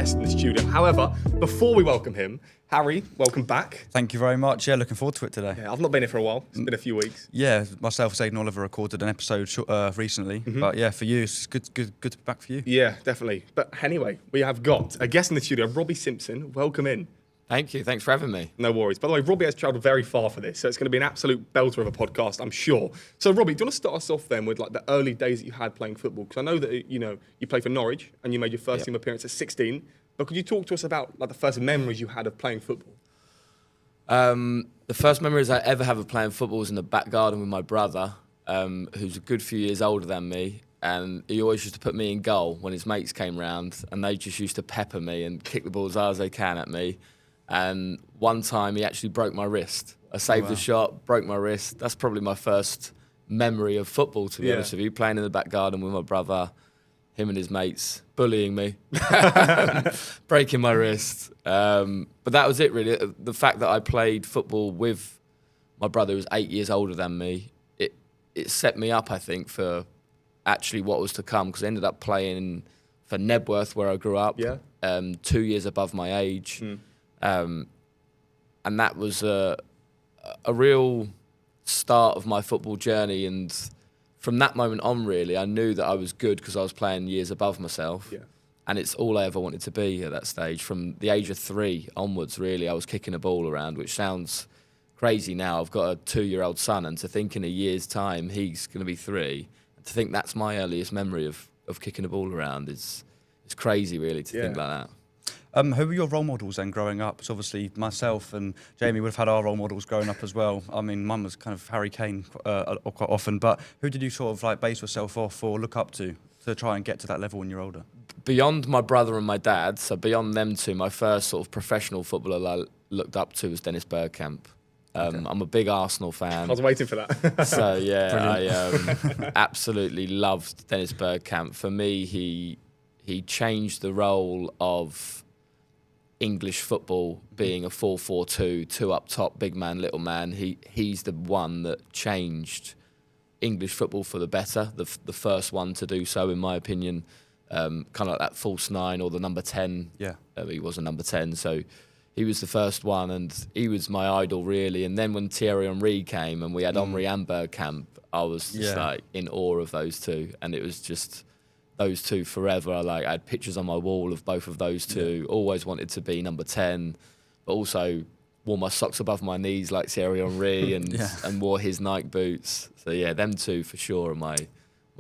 guest in the studio. However, before we welcome him, Harry, welcome back. Thank you very much. Yeah, looking forward to it today. Yeah, I've not been here for a while. It's been a few weeks. Yeah, myself, Zayden Oliver recorded an episode recently. But yeah, for you, it's good to be back for you. Yeah, definitely. But anyway, we have got a guest in the studio, Robbie Simpson. Welcome in. Thank you. Thanks for having me. No worries. By the way, Robbie has travelled very far for this, so it's going to be an absolute belter of a podcast, I'm sure. So, Robbie, do you want to start us off then with like the early days that you had playing football? Because I know that you played for Norwich and you made your first team appearance at 16. But could you talk to us about like the first memories you had of playing football? The first memories I ever have of playing football was in the back garden with my brother, who's a good few years older than me. And he always used to put me in goal when his mates came round, and they just used to pepper me and kick the ball as hard as they can at me. And one time he actually broke my wrist. I saved the shot, broke my wrist. That's probably my first memory of football, to be honest with you. Playing in the back garden with my brother, him and his mates bullying me, breaking my wrist. But that was it, really. The fact that I played football with my brother, who was 8 years older than me, it set me up, I think, for actually what was to come, because I ended up playing for Nebworth, where I grew up, 2 years above my age. And that was a real start of my football journey. And from that moment on, really, I knew that I was good because I was playing years above myself. Yeah. And it's all I ever wanted to be at that stage. From the age of 3 onwards, really, I was kicking a ball around, which sounds crazy now. I've got a 2-year-old son, and to think in a year's time he's going to be 3, and to think that's my earliest memory of kicking a ball around is crazy, really, to think like that. Who were your role models then growing up? So obviously myself and Jamie would have had our role models growing up as well. I mean, mine was kind of Harry Kane quite often, but who did you sort of like base yourself off or look up to try and get to that level when you're older? Beyond my brother and my dad, so beyond them two, my first sort of professional footballer I looked up to was Dennis Bergkamp. I'm a big Arsenal fan. I was waiting for that. So yeah, I absolutely loved Dennis Bergkamp. For me, he changed the role of English football being a 4-4-2, 2 up top, big man, little man. He's the one that changed English football for the better, the first one to do so, in my opinion. Kind of like that false 9 or the number 10. Yeah. He was a number 10, so he was the first one, and he was my idol, really. And then when Thierry Henry came and we had Henry and Bergkamp, I was just like in awe of those two, and it was just those two forever. I had pictures on my wall of both of those two. Always wanted to be number 10, but also wore my socks above my knees like Thierry Henry and wore his Nike boots. So yeah, them two for sure are my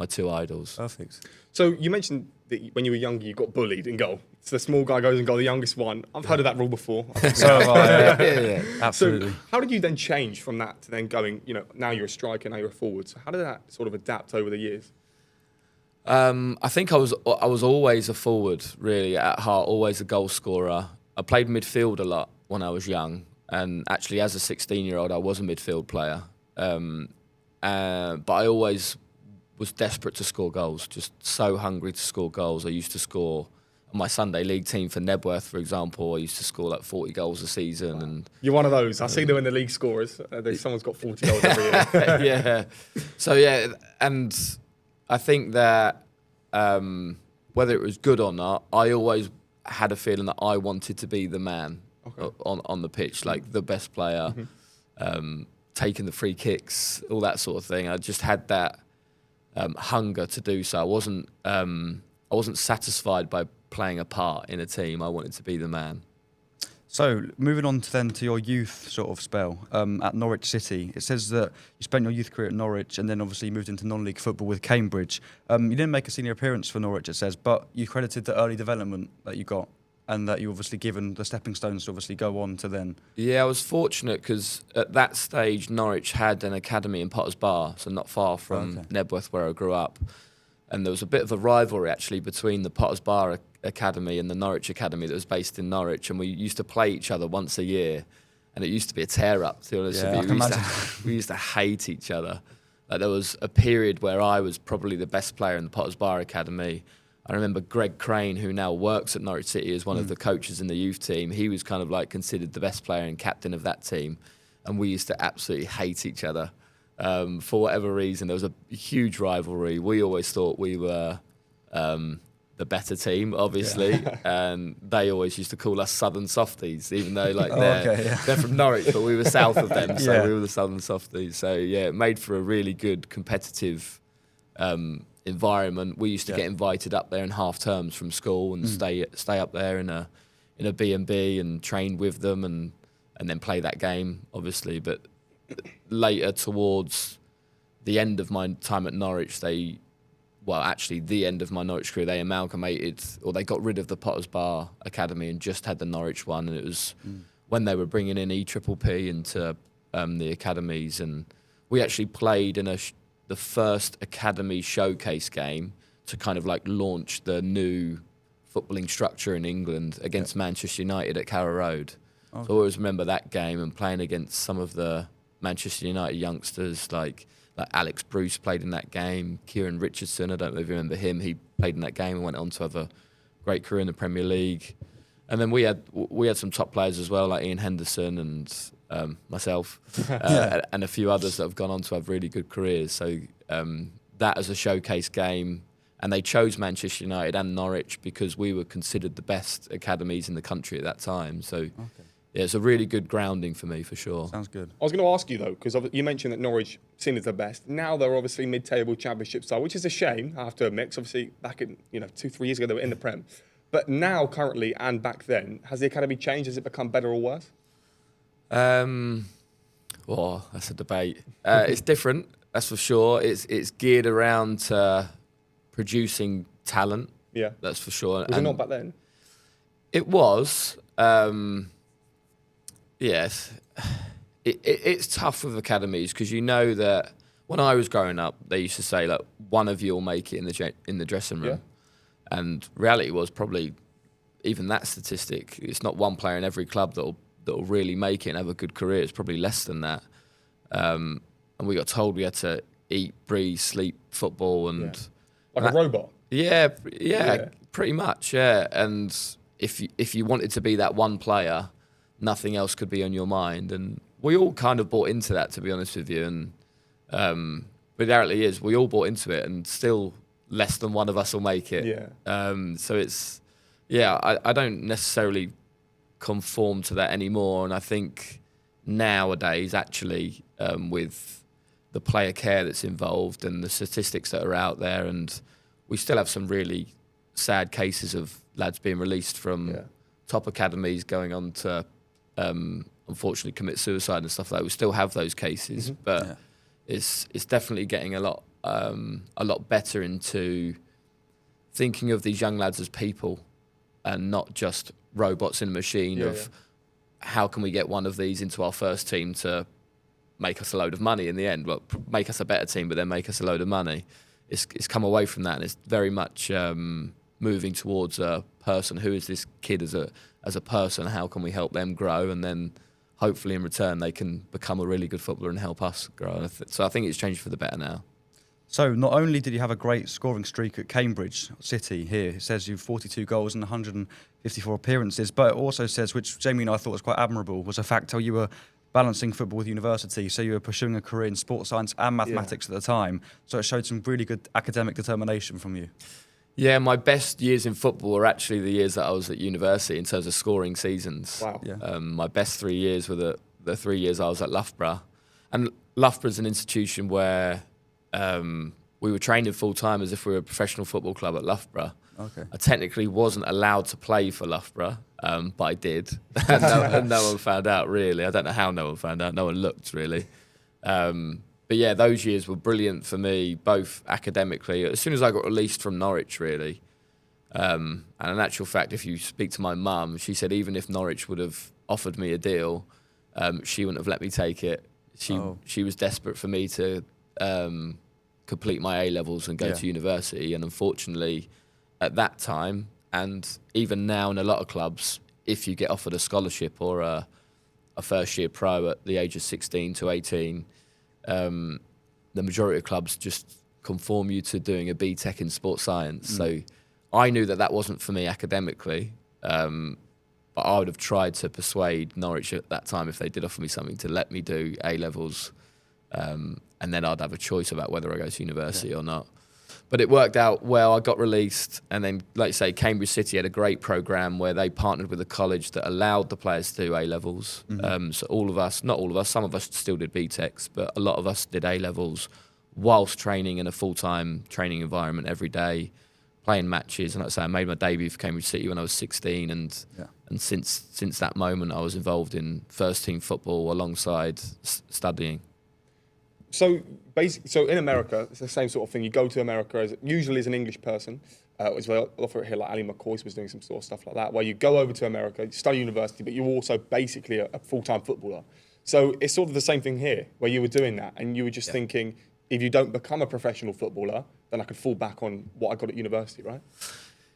two idols. Perfect. So you mentioned that when you were younger, you got bullied in goal. So the small guy goes and goal, the youngest one. I've heard of that rule before. Absolutely. So how did you then change from that to then going, now you're a striker, now you're a forward. So how did that sort of adapt over the years? I think I was always a forward, really, at heart, always a goal scorer. I played midfield a lot when I was young, and actually as a 16-year-old I was a midfield player. But I always was desperate to score goals, just so hungry to score goals. I used to score on my Sunday league team for Nebworth, for example. I used to score like 40 goals a season. Wow. And you're one of those. I see them in the league scorers. Someone's got 40 goals every year. Yeah. So yeah, and I think that whether it was good or not, I always had a feeling that I wanted to be the man on the pitch, like the best player, taking the free kicks, all that sort of thing. I just had that hunger to do so. I wasn't satisfied by playing a part in a team. I wanted to be the man. So, moving on to your youth sort of spell at Norwich City, it says that you spent your youth career at Norwich and then obviously moved into non-league football with Cambridge. You didn't make a senior appearance for Norwich, it says, but you credited the early development that you got and that you obviously given the stepping stones to obviously go on to then. Yeah, I was fortunate because at that stage Norwich had an academy in Potters Bar, so not far from Nebworth where I grew up. And there was a bit of a rivalry actually between the Potters Bar Academy and the Norwich Academy that was based in Norwich, and we used to play each other once a year, and it used to be a tear-up, to be honest with you. We used to hate each other. Like, there was a period where I was probably the best player in the Potters Bar Academy. I remember Greg Crane, who now works at Norwich City as one of the coaches in the youth team, he was kind of like considered the best player and captain of that team, and we used to absolutely hate each other. For whatever reason, there was a huge rivalry. We always thought we were the better team, obviously, and they always used to call us Southern Softies, even though they're from Norwich, but we were south of them, so we were the Southern Softies. So yeah, it made for a really good competitive environment. We used to get invited up there in half terms from school and stay up there in a B&B and train with them and then play that game, obviously. But later, towards the end of my time at Norwich, the end of my Norwich career, they amalgamated, or they got rid of the Potters Bar Academy and just had the Norwich one. And it was when they were bringing in EPPP into the academies, and we actually played in the first academy showcase game to kind of like launch the new footballing structure in England against Manchester United at Carrow Road. Okay. So I always remember that game and playing against some of the Manchester United youngsters, like Alex Bruce played in that game. Kieran Richardson, I don't know if you remember him. He played in that game and went on to have a great career in the Premier League. And then we had some top players as well, like Ian Henderson and myself, and a few others that have gone on to have really good careers. So that as a showcase game, and they chose Manchester United and Norwich because we were considered the best academies in the country at that time. So. Yeah, it's a really good grounding for me, for sure. Sounds good. I was going to ask you, though, because you mentioned that Norwich seen as the best. Now they're obviously mid-table championship side, which is a shame, I have to admit, 'cause obviously back in 2-3 years ago they were in the Prem. But now, currently, and back then, has the academy changed? Has it become better or worse? Well, that's a debate. It's different, that's for sure. It's geared around producing talent. Yeah. That's for sure. Was it not back then? It was. Yes, it's tough with academies because you know that when I was growing up, they used to say, like, one of you will make it in the dressing room. Yeah. And reality was probably even that statistic. It's not one player in every club that'll really make it and have a good career. It's probably less than that. And we got told we had to eat, breathe, sleep football, and like a robot. Yeah, pretty much. Yeah, and if you wanted to be that one player, nothing else could be on your mind. And we all kind of bought into that, to be honest with you. And but the reality is, we all bought into it, and still less than one of us will make it. Yeah. So it's, I don't necessarily conform to that anymore. And I think nowadays, actually, with the player care that's involved and the statistics that are out there, and we still have some really sad cases of lads being released from top academies going on to unfortunately commit suicide and stuff like that. We still have those cases, but it's definitely getting a lot better into thinking of these young lads as people and not just robots in a machine how can we get one of these into our first team to make us a load of money in the end? Well, make us a better team, but then make us a load of money. It's come away from that, and it's very much moving towards a person. Who is this kid as a person? How can we help them grow? And then hopefully in return they can become a really good footballer and help us grow. So I think it's changed for the better now. So not only did you have a great scoring streak at Cambridge City here, it says you've 42 goals and 154 appearances, but it also says, which Jamie and I thought was quite admirable, was the fact how you were balancing football with university. So you were pursuing a career in sports science and mathematics at the time. So it showed some really good academic determination from you. Yeah, my best years in football were actually the years that I was at university in terms of scoring seasons. Wow. Yeah. My best 3 years were the 3 years I was at Loughborough. And Loughborough's an institution where we were training full-time as if we were a professional football club at Loughborough. Okay. I technically wasn't allowed to play for Loughborough, but I did. and no one found out, really. I don't know how no one found out. No one looked, really. But yeah, those years were brilliant for me, both academically. As soon as I got released from Norwich, really. And in actual fact, if you speak to my mum, she said even if Norwich would have offered me a deal, she wouldn't have let me take it. She was desperate for me to complete my A-levels and go to university. And unfortunately, at that time, and even now in a lot of clubs, if you get offered a scholarship or a first-year pro at the age of 16 to 18, the majority of clubs just conform you to doing a BTEC in sports science. So I knew that wasn't for me academically, but I would have tried to persuade Norwich at that time, if they did offer me something, to let me do A-levels, and then I'd have a choice about whether I go to university or not. But it worked out well. I got released, and then, like you say, Cambridge City had a great program where they partnered with a college that allowed the players to do A-levels. So all of us, not all of us, some of us still did BTECs, but a lot of us did A-levels whilst training in a full-time training environment every day, playing matches. And like I say, I made my debut for Cambridge City when I was 16, and since that moment, I was involved in first-team football alongside studying. So basically, in America, it's the same sort of thing. You go to America usually as an English person. As well, offer it here, like Ali McCoy was doing some sort of stuff like that, where you go over to America, you study university, but you're also basically a full-time footballer. So it's sort of the same thing here, where you were doing that, and you were just thinking, if you don't become a professional footballer, then I could fall back on what I got at university, right?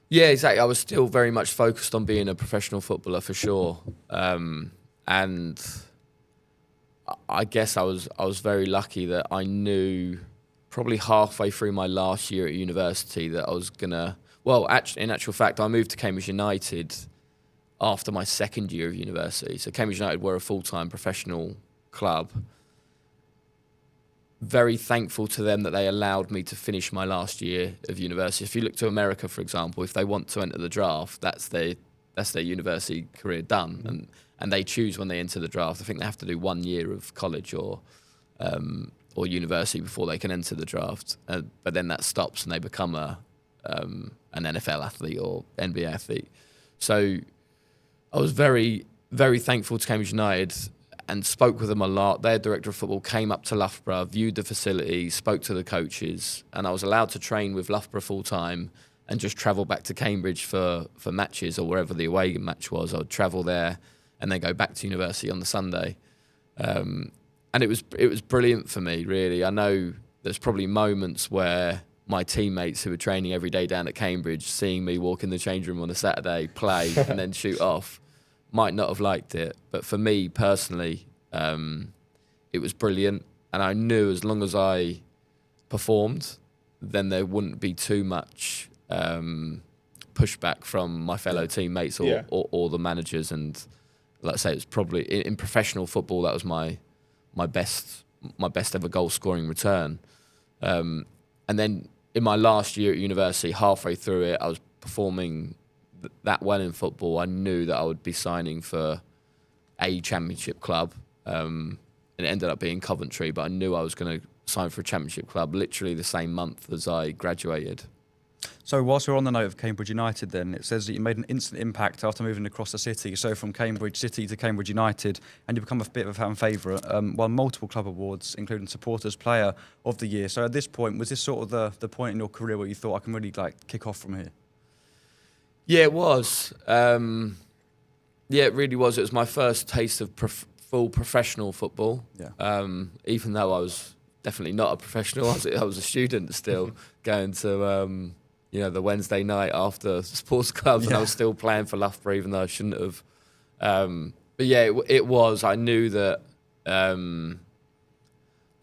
Yeah, exactly. I was still very much focused on being a professional footballer for sure, and I guess I was very lucky that I knew probably halfway through my last year at university that I was gonna. Well, actually, in actual fact, I moved to Cambridge United after my second year of university. So Cambridge United were a full-time professional club. Very thankful to them that they allowed me to finish my last year of university. If you look to America, for example, if they want to enter the draft, that's their university career done, and they choose when they enter the draft. I think they have to do 1 year of college or university before they can enter the draft. But then that stops and they become an NFL athlete or NBA athlete. So I was very, very thankful to Cambridge United and spoke with them a lot. Their director of football came up to Loughborough, viewed the facility, spoke to the coaches, and I was allowed to train with Loughborough full-time and just travel back to Cambridge for matches or wherever the away match was. I would travel there and then go back to university on the Sunday. And it was brilliant for me, really. I know there's probably moments where my teammates who were training every day down at Cambridge, seeing me walk in the change room on a Saturday, play, and then shoot off, might not have liked it. But for me personally, it was brilliant. And I knew as long as I performed, then there wouldn't be too much pushback from my fellow teammates or the managers. And like I say, it's probably in professional football, that was my best ever goal scoring return. And then in my last year at university, halfway through it, I was performing that well in football. I knew that I would be signing for a championship club. And it ended up being Coventry, but I knew I was going to sign for a championship club literally the same month as I graduated. So whilst we're on the note of Cambridge United then, it says that you made an instant impact after moving across the city, so from Cambridge City to Cambridge United, and you become a bit of a fan favourite, won multiple club awards, including Supporters Player of the Year. So at this point, was this sort of the point in your career where you thought, I can really kick off from here? Yeah, it was. It really was. It was my first taste of full professional football. Yeah. Even though I was definitely not a professional, I was a student still, going to the Wednesday night after sports clubs, and I was still playing for Loughborough even though I shouldn't have. But yeah, it was. I knew that I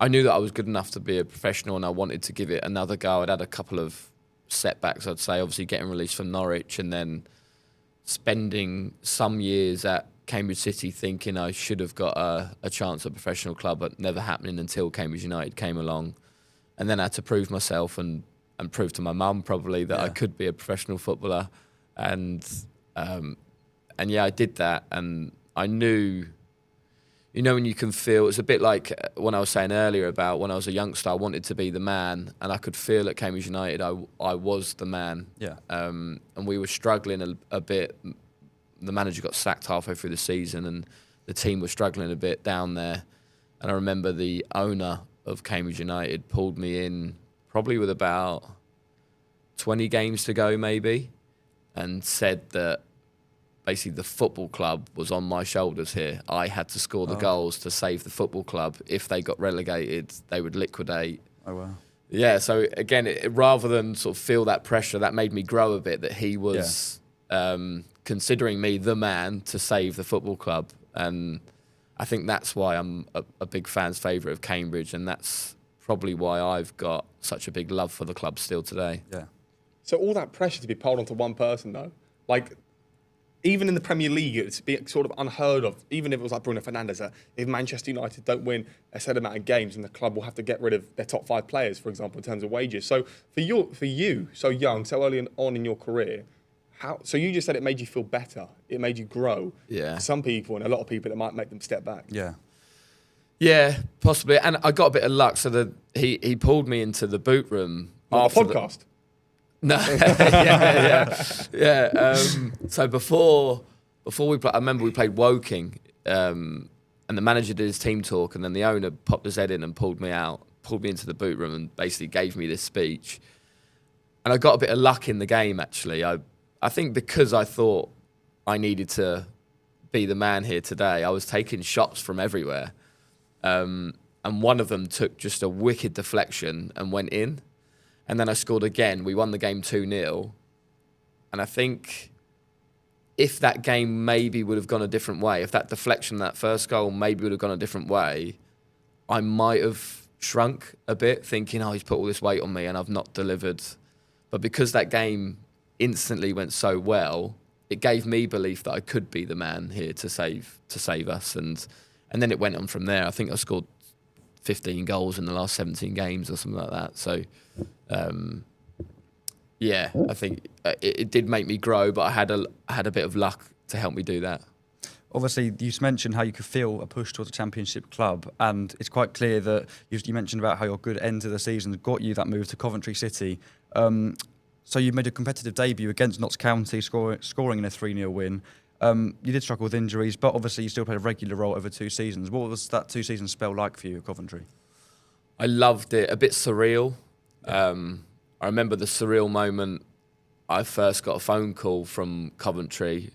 was good enough to be a professional, and I wanted to give it another go. I'd had a couple of setbacks, I'd say, obviously getting released from Norwich and then spending some years at Cambridge City thinking I should have got a chance at a professional club, but never happening until Cambridge United came along. And then I had to prove myself and prove to my mum probably that I could be a professional footballer. And I did that. And I knew, when you can feel, it's a bit like when I was saying earlier about when I was a youngster, I wanted to be the man, and I could feel at Cambridge United I was the man. Yeah. And we were struggling a bit. The manager got sacked halfway through the season, and the team was struggling a bit down there. And I remember the owner of Cambridge United pulled me in probably with about 20 games to go maybe, and said that basically the football club was on my shoulders here. I had to score the goals to save the football club. If they got relegated, they would liquidate. Oh, wow. Yeah, so again, rather than sort of feel that pressure, that made me grow a bit, that he was considering me the man to save the football club. And I think that's why I'm a big fan's favourite of Cambridge, and that's probably why I've got such a big love for the club still today. Yeah. So all that pressure to be piled onto one person, though, even in the Premier League, it's being sort of unheard of. Even if it was like Bruno Fernandes, if Manchester United don't win a set amount of games, and the club will have to get rid of their top 5 players, for example, in terms of wages. So for you, so young, so early on in your career, so you just said it made you feel better. It made you grow. Yeah. Some people, and a lot of people, it might make them step back. Yeah. Yeah, possibly. And I got a bit of luck. So he pulled me into the boot room. Like a podcast. No, yeah. So before we played, I remember we played Woking, and the manager did his team talk, and then the owner popped his head in and pulled me into the boot room, and basically gave me this speech. And I got a bit of luck in the game, actually. I think because I thought I needed to be the man here today, I was taking shots from everywhere, and one of them took just a wicked deflection and went in. And then I scored again. We won the game 2-0. And I think if that game maybe would have gone a different way, if that deflection, that first goal maybe would have gone a different way, I might have shrunk a bit, thinking, oh, he's put all this weight on me and I've not delivered. But because that game instantly went so well, it gave me belief that I could be the man here to save us. And then it went on from there. I think I scored 15 goals in the last 17 games or something like that. So, I think it did make me grow, but I had a bit of luck to help me do that. Obviously, you mentioned how you could feel a push towards a championship club, and it's quite clear that you mentioned about how your good end of the season got you that move to Coventry City. So you made a competitive debut against Notts County, scoring in a 3-0 win. You did struggle with injuries, but obviously you still played a regular role over 2 seasons. What was that 2-season spell like for you at Coventry? I loved it. A bit surreal. I remember the surreal moment I first got a phone call from Coventry.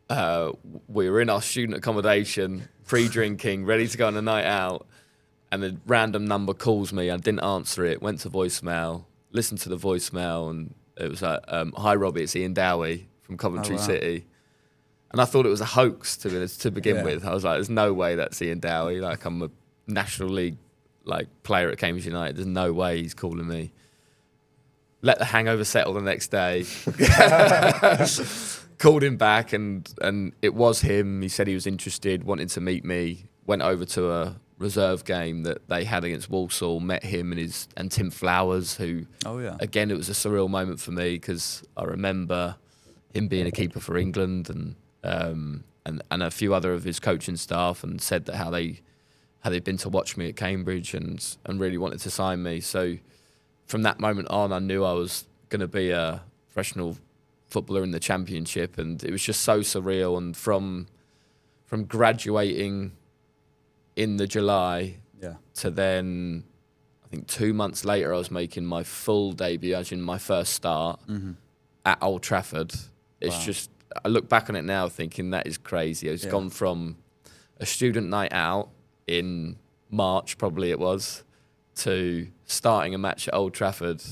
We were in our student accommodation, pre-drinking, ready to go on a night out, and a random number calls me. I didn't answer it, went to voicemail, listened to the voicemail, and it was like, hi Robbie, it's Ian Dowie from Coventry City. And I thought it was a hoax to begin with. I was like, there's no way that's Ian Dowie. Like, I'm a National League player at Cambridge United. There's no way he's calling me. Let the hangover settle the next day. Called him back, and it was him. He said he was interested, wanted to meet me. Went over to a reserve game that they had against Walsall. Met him and Tim Flowers, who, again, it was a surreal moment for me because I remember him being a keeper for England and a few other of his coaching staff, and said that how they'd been to watch me at Cambridge and really wanted to sign me. So from that moment on, I knew I was going to be a professional footballer in the Championship, and it was just so surreal. And from graduating in the July to then, I think 2 months later, I was making my full debut, as in my first start at Old Trafford. It's just, I look back on it now thinking that is crazy. It's gone from a student night out in March, probably it was, to starting a match at Old Trafford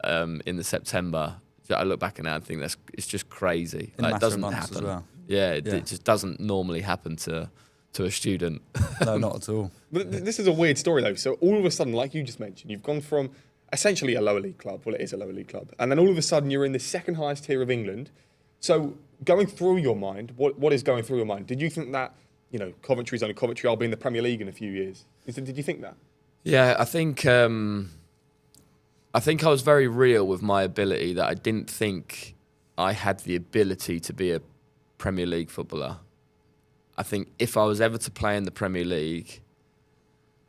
in the September. I look back on it and think it's just crazy. It doesn't happen. As well. It just doesn't normally happen to a student. No, not at all. But this is a weird story though. So all of a sudden, like you just mentioned, you've gone from essentially a lower league club. Well, it is a lower league club, and then all of a sudden you're in the second highest tier of England. So going through your mind, what is going through your mind? Did you think that, Coventry's only Coventry, I'll be in the Premier League in a few years? Did you think that? Yeah, I think I was very real with my ability, that I didn't think I had the ability to be a Premier League footballer. I think if I was ever to play in the Premier League,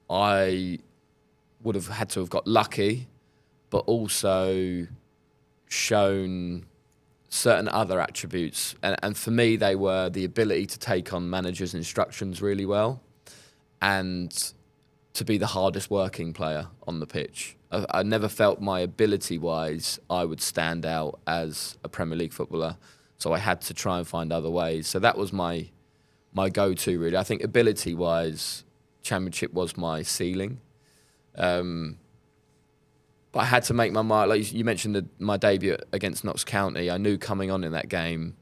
I would have had to have got lucky, but also shown certain other attributes. And for me, they were the ability to take on managers' instructions really well and to be the hardest working player on the pitch. I never felt my ability-wise I would stand out as a Premier League footballer, so I had to try and find other ways. So that was my go-to, really. I think ability-wise, Championship was my ceiling. But I had to make my mind. Like you mentioned, my debut against Notts County, I knew coming on in that game.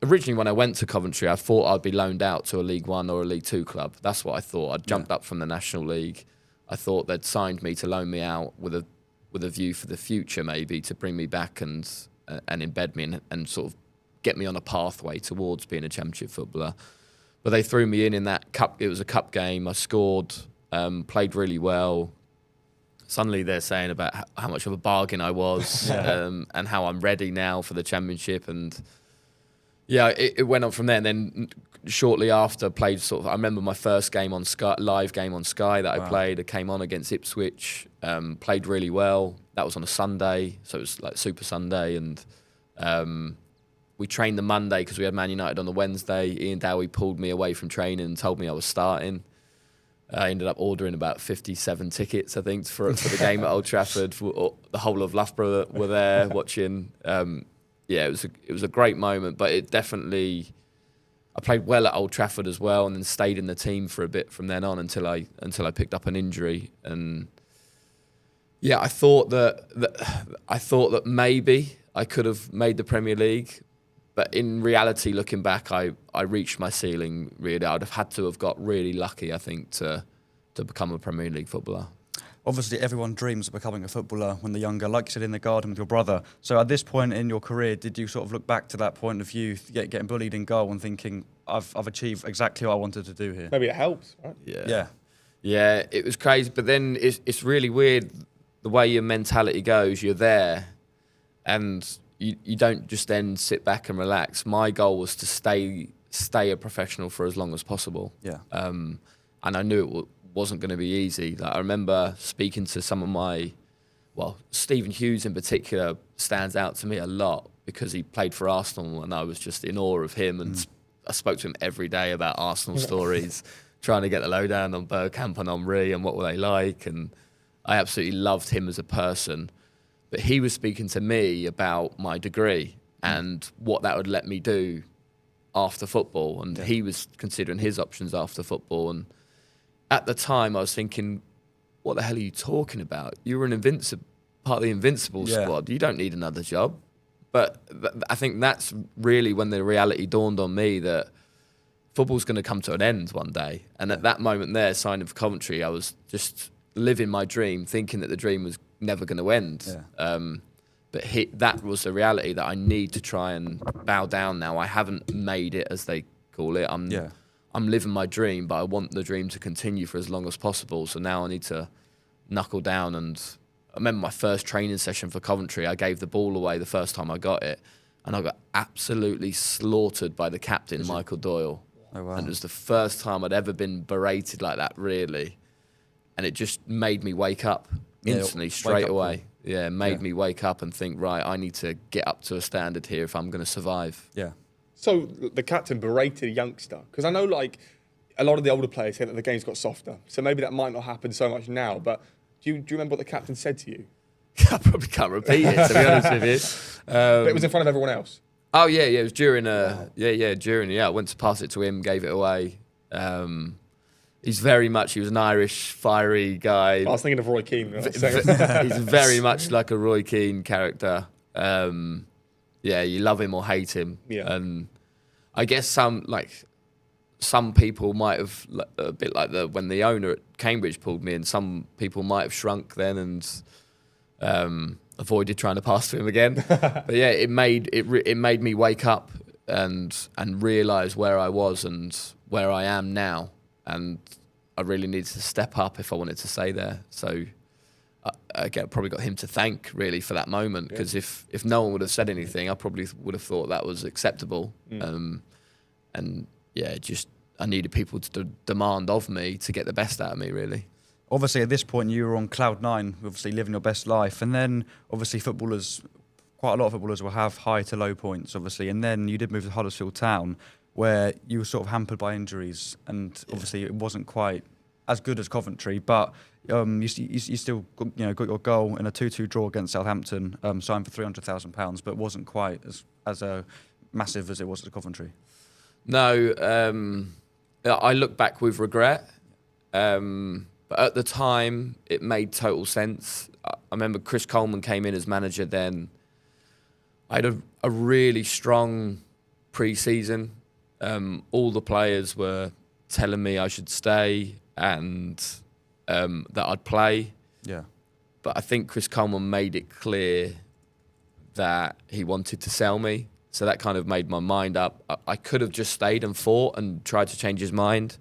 Originally, when I went to Coventry, I thought I'd be loaned out to a League One or a League Two club. That's what I thought. I'd jumped up from the National League. I thought they'd signed me to loan me out with a view for the future, maybe to bring me back and embed me and sort of get me on a pathway towards being a Championship footballer. But they threw me in that cup. It was a cup game. I scored, played really well. Suddenly they're saying about how much of a bargain I was and how I'm ready now for the Championship. And yeah, it went on from there. And then shortly after, played I remember my first game on Sky, live game on Sky that I played. I came on against Ipswich, played really well. That was on a Sunday, so it was like Super Sunday. And we trained the Monday because we had Man United on the Wednesday. Ian Dowie pulled me away from training and told me I was starting. I ended up ordering about 57 tickets, I think, for the game at Old Trafford. The whole of Loughborough were there watching. It was a great moment, but it definitely. I played well at Old Trafford as well, and then stayed in the team for a bit from then on until I picked up an injury. And yeah, I thought that maybe I could have made the Premier League. But in reality, looking back, I reached my ceiling, really. I'd have had to have got really lucky, I think, to become a Premier League footballer. Obviously, everyone dreams of becoming a footballer when they're younger, like you said, in the garden with your brother. So at this point in your career, did you sort of look back to that point of youth, getting bullied in goal and thinking, I've achieved exactly what I wanted to do here? Maybe it helps, right? Yeah, it was crazy. But then it's really weird, the way your mentality goes. You're there, and you don't just then sit back and relax. My goal was to stay a professional for as long as possible. Yeah. And I knew it wasn't going to be easy. Like, I remember speaking to some of Stephen Hughes in particular stands out to me a lot because he played for Arsenal, and I was just in awe of him. And I spoke to him every day about Arsenal stories, trying to get the lowdown on Bergkamp and Henry and what were they like. And I absolutely loved him as a person. But he was speaking to me about my degree and what that would let me do after football. And he was considering his options after football. And at the time, I was thinking, what the hell are you talking about? You were part of the Invincible squad. You don't need another job. But I think that's really when the reality dawned on me that football's going to come to an end one day. And at that moment there, signing for Coventry, I was just living my dream, thinking that the dream was never going to end. But that was the reality that I need to try and bow down now. I haven't made it, as they call it. I'm living my dream, but I want the dream to continue for as long as possible. So now I need to knuckle down. And I remember my first training session for Coventry, I gave the ball away the first time I got it, and I got absolutely slaughtered by the captain, Michael Doyle. Oh, wow. And it was the first time I'd ever been berated like that, really. And it just made me wake up instantly, straight away. Yeah, made me wake up and think, right, I need to get up to a standard here if I'm going to survive. Yeah. So the captain berated a youngster, because I know like a lot of the older players say that the game's got softer. So maybe that might not happen so much now. But do you remember what the captain said to you? I probably can't repeat it, to be honest with you. But it was in front of everyone else. Oh yeah, it was during I went to pass it to him, gave it away. He was an Irish, fiery guy. I was thinking of Roy Keane. He's very much like a Roy Keane character. You love him or hate him. Yeah. And I guess some people might have, a bit like when the owner at Cambridge pulled me in, some people might have shrunk then and avoided trying to pass to him again. But yeah, it made me wake up and realise where I was and where I am now. And I really needed to step up if I wanted to stay there. So I probably got him to thank, really, for that moment. Because if no one would have said anything, I probably would have thought that was acceptable. I needed people to demand of me to get the best out of me, really. Obviously, at this point, you were on cloud nine, obviously living your best life. And then, obviously, quite a lot of footballers will have high to low points, obviously. And then you did move to Huddersfield Town, where you were sort of hampered by injuries, and obviously it wasn't quite as good as Coventry, but you still got your goal in a 2-2 draw against Southampton, signed for £300,000, but it wasn't quite as massive as it was at Coventry. No, I look back with regret, but at the time it made total sense. I remember Chris Coleman came in as manager then. I had a really strong pre-season. All the players were telling me I should stay and that I'd play. Yeah. But I think Chris Coleman made it clear that he wanted to sell me So that kind of made my mind up. I could have just stayed and fought and tried to change his mind.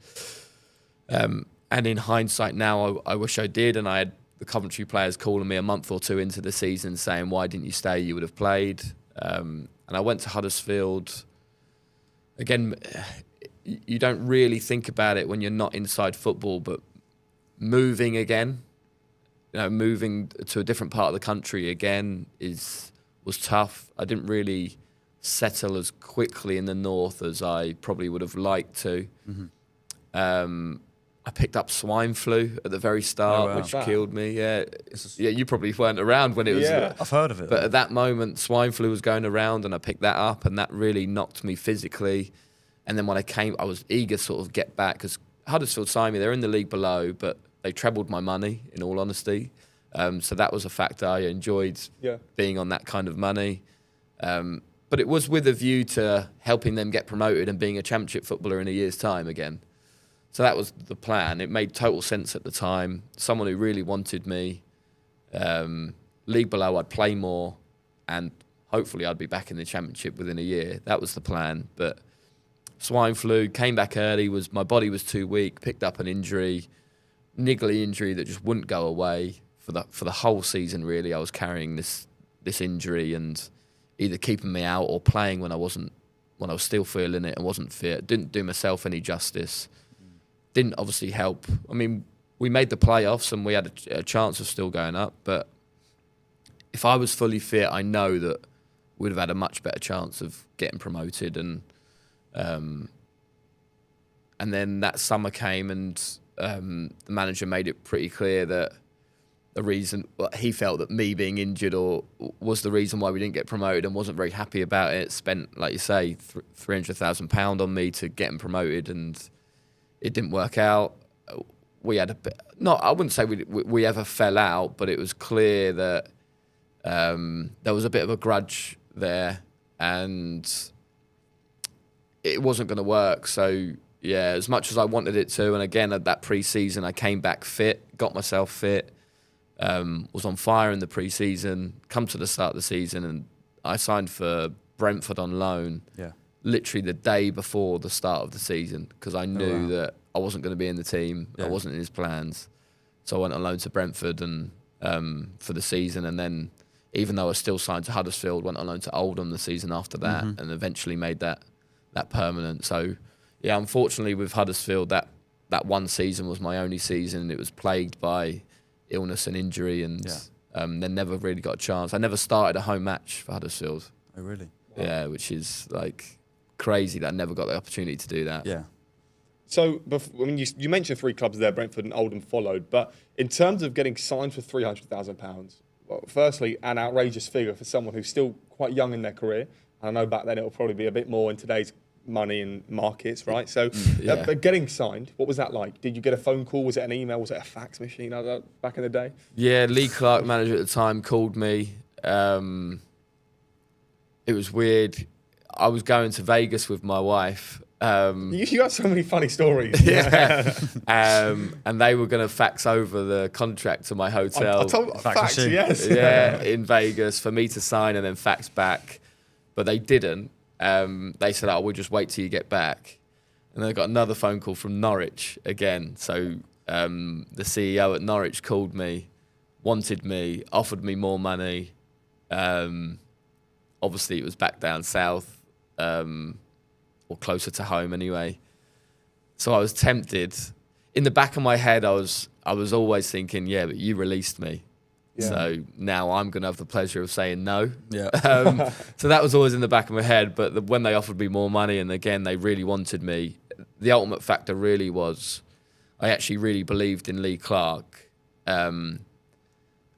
And in hindsight now, I wish I did. And I had the Coventry players calling me a month or two into the season saying, why didn't you stay? You would have played. And I went to Huddersfield. Again, you don't really think about it when you're not inside football, but moving again, moving to a different part of the country again was tough. I didn't really settle as quickly in the north as I probably would have liked to. I picked up swine flu at the very start, which killed me. Yeah, you probably weren't around when it was. Yeah, I've heard of it. But at that moment, swine flu was going around, and I picked that up, and that really knocked me physically. And then when I came, I was eager to sort of get back because Huddersfield signed me. They're in the league below, but they trebled my money, in all honesty. So that was a factor. I enjoyed being on that kind of money. But it was with a view to helping them get promoted and being a championship footballer in a year's time again. So that was the plan. It made total sense at the time. Someone who really wanted me. League below, I'd play more, and hopefully I'd be back in the championship within a year. That was the plan. But swine flu, came back early, my body was too weak, picked up an injury, niggly injury that just wouldn't go away. For the whole season, really, I was carrying this injury and either keeping me out or playing when I was still feeling it and wasn't fit. Didn't do myself any justice. Didn't obviously help. I mean, we made the playoffs and we had a chance of still going up, but if I was fully fit, I know that we'd have had a much better chance of getting promoted. And then that summer came and the manager made it pretty clear that the reason he felt that me being injured was the reason why we didn't get promoted, and wasn't very happy about it. Spent, like you say, £300,000 on me to get him promoted, and it didn't work out. We had I wouldn't say we ever fell out, but it was clear that there was a bit of a grudge there, and it wasn't going to work. So yeah, as much as I wanted it to, and again at that pre-season, I came back fit, got myself fit. Was on fire in the pre-season, come to the start of the season, and I signed for Brentford on loan literally the day before the start of the season because I knew that I wasn't going to be in the team. I wasn't in his plans. So I went on loan to Brentford and for the season, and then even though I was still signed to Huddersfield, went on loan to Oldham the season after that and eventually made that permanent. So yeah, unfortunately with Huddersfield, that one season was my only season. It was plagued by illness and injury, and then never really got a chance. I never started a home match for Huddersfield. Oh, really? Wow. Yeah, which is like crazy that I never got the opportunity to do that. Yeah. So, you mentioned three clubs there, Brentford and Oldham followed, but in terms of getting signed for £300,000, well, firstly, an outrageous figure for someone who's still quite young in their career. And I know back then it'll probably be a bit more in today's money and markets, right? So, but getting signed, what was that like? Did you get a phone call? Was it an email? Was it a fax machine back in the day? Yeah, Lee Clark, manager at the time, called me. It was weird. I was going to Vegas with my wife. You have so many funny stories. Yeah. And they were going to fax over the contract to my hotel. I told fax, yes. Yeah, in Vegas for me to sign and then fax back. But they didn't. They said, we'll just wait till you get back. And then I got another phone call from Norwich again. So the CEO at Norwich called me, wanted me, offered me more money. Obviously, it was back down south, or closer to home anyway. So I was tempted. In the back of my head, I was always thinking, yeah, but you released me. Yeah. So now I'm going to have the pleasure of saying no. Yeah. So that was always in the back of my head. But when they offered me more money, and again, they really wanted me, the ultimate factor really was I actually really believed in Lee Clark. And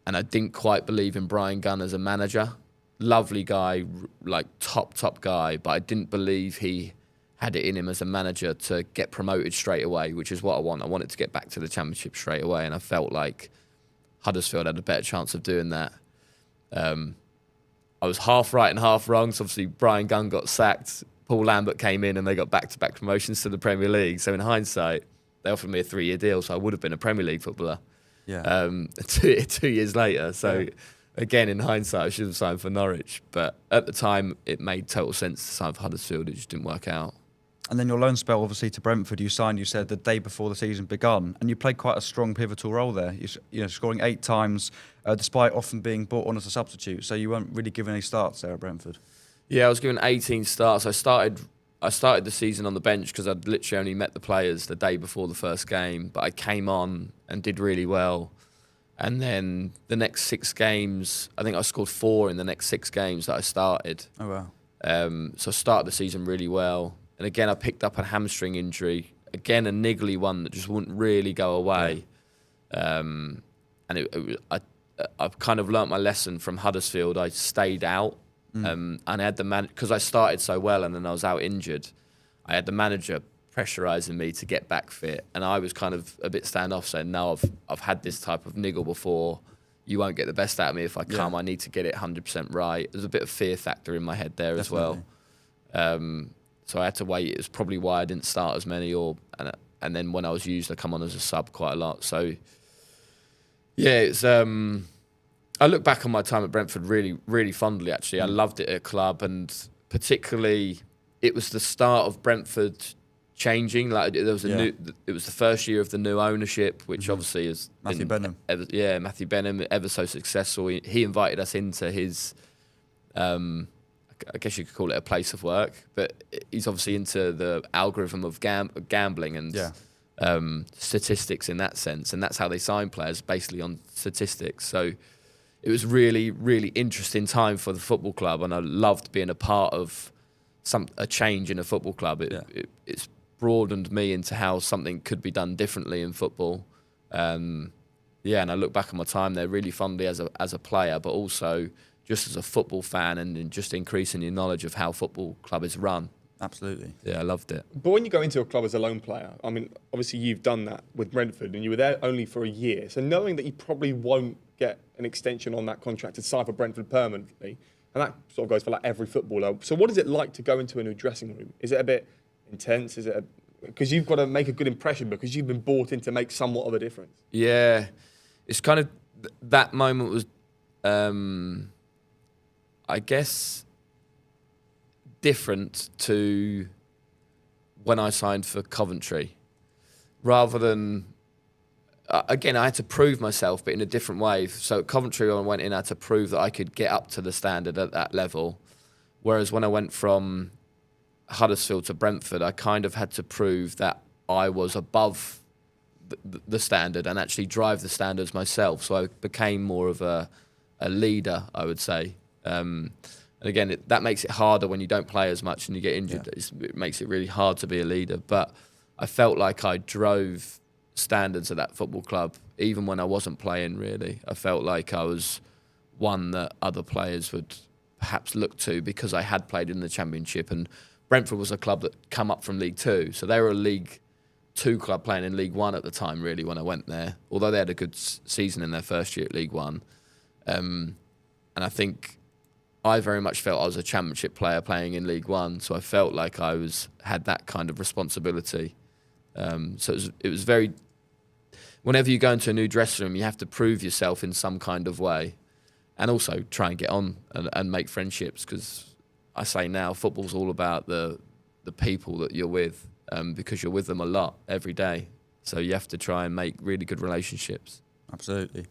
I didn't quite believe in Brian Gunn as a manager. Lovely guy, like top guy. But I didn't believe he had it in him as a manager to get promoted straight away, which is what I want. I wanted to get back to the Championship straight away. And I felt like Huddersfield had a better chance of doing that. I was half right and half wrong. So obviously Brian Gunn got sacked. Paul Lambert came in and they got back-to-back promotions to the Premier League. So in hindsight, they offered me a 3-year deal. So I would have been a Premier League footballer. Yeah. 2 years later. So Again, in hindsight, I should have signed for Norwich. But at the time, it made total sense to sign for Huddersfield. It just didn't work out. And then your loan spell, obviously, to Brentford, you signed, you said, the day before the season begun. And you played quite a strong, pivotal role there. You know, scoring 8 times, despite often being brought on as a substitute. So you weren't really given any starts there at Brentford. Yeah, I was given 18 starts. I started the season on the bench because I'd literally only met the players the day before the first game. But I came on and did really well. And then the next 6 games, I think I scored 4 in the next 6 games that I started. Oh, wow. So I started the season really well. And again, I picked up a hamstring injury. Again, a niggly one that just wouldn't really go away. And I've kind of learnt my lesson from Huddersfield. I stayed out. And I had because I started so well and then I was out injured. I had the manager pressurising me to get back fit. And I was kind of a bit standoff saying, no, I've had this type of niggle before. You won't get the best out of me if I come. I need to get it 100% right. There's a bit of fear factor in my head there as well. So I had to wait. It was probably why I didn't start as many, and then when I was used, I come on as a sub quite a lot. So yeah, it's I look back on my time at Brentford really, really fondly. Actually, I loved it at club, and particularly it was the start of Brentford changing. Like there was it was the first year of the new ownership, which obviously is Matthew Benham. Matthew Benham, ever so successful. He invited us into his. I guess you could call it a place of work, but he's obviously into the algorithm of gambling and statistics in that sense, and that's how they sign players, basically on statistics. So it was really, really interesting time for the football club, and I loved being a part of a change in a football club. It's broadened me into how something could be done differently in football. And I look back on my time there really fondly as a player, but also just as a football fan and just increasing your knowledge of how football club is run. Absolutely. Yeah, I loved it. But when you go into a club as a loan player, I mean, obviously you've done that with Brentford and you were there only for a year. So knowing that you probably won't get an extension on that contract to sign for Brentford permanently, and that sort of goes for like every footballer. So what is it like to go into a new dressing room? Is it a bit intense? Is it because you've got to make a good impression because you've been brought in to make somewhat of a difference? Yeah, it's kind of that moment was, I guess, different to when I signed for Coventry. Rather than, again, I had to prove myself, but in a different way. So at Coventry, I went in, I had to prove that I could get up to the standard at that level. Whereas when I went from Huddersfield to Brentford, I kind of had to prove that I was above the standard and actually drive the standards myself. So I became more of a leader, I would say. And again, that makes it harder when you don't play as much and you get injured. Yeah. It makes it really hard to be a leader. But I felt like I drove standards at that football club, even when I wasn't playing, really. I felt like I was one that other players would perhaps look to because I had played in the Championship. And Brentford was a club that come up from League Two. So they were a League Two club playing in League One at the time, really, when I went there. Although they had a good season in their first year at League One. And I think I very much felt I was a Championship player playing in League One, so I felt like I had that kind of responsibility. So it was very. Whenever you go into a new dressing room, you have to prove yourself in some kind of way, and also try and get on and make friendships. Because I say now, football's all about the people that you're with, because you're with them a lot every day. So you have to try and make really good relationships. Absolutely.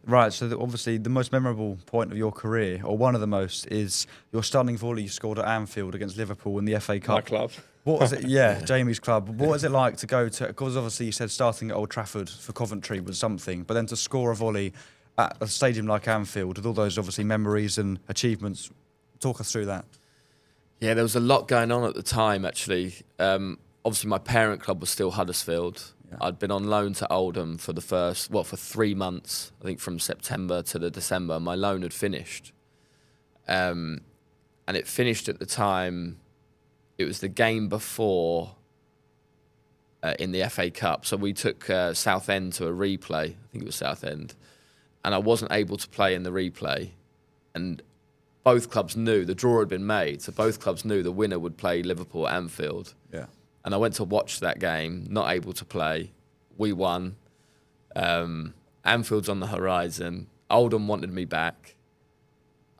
Right, so obviously the most memorable point of your career, or one of the most, is your stunning volley you scored at Anfield against Liverpool in the FA Cup. My club. What was it? Yeah, Jamie's club. What was it like to go to? Because obviously you said starting at Old Trafford for Coventry was something, but then to score a volley at a stadium like Anfield with all those obviously memories and achievements. Talk us through that. Yeah, there was a lot going on at the time, actually. Obviously, my parent club was still Huddersfield. Yeah. I'd been on loan to Oldham for for 3 months, I think from September to the December. My loan had finished. And it finished at the time, it was the game before in the FA Cup. So we took Southend to a replay, I think it was Southend, and I wasn't able to play in the replay. And both clubs knew, the draw had been made, so both clubs knew the winner would play Liverpool at Anfield. Yeah. And I went to watch that game, not able to play. We won. Anfield's on the horizon. Oldham wanted me back.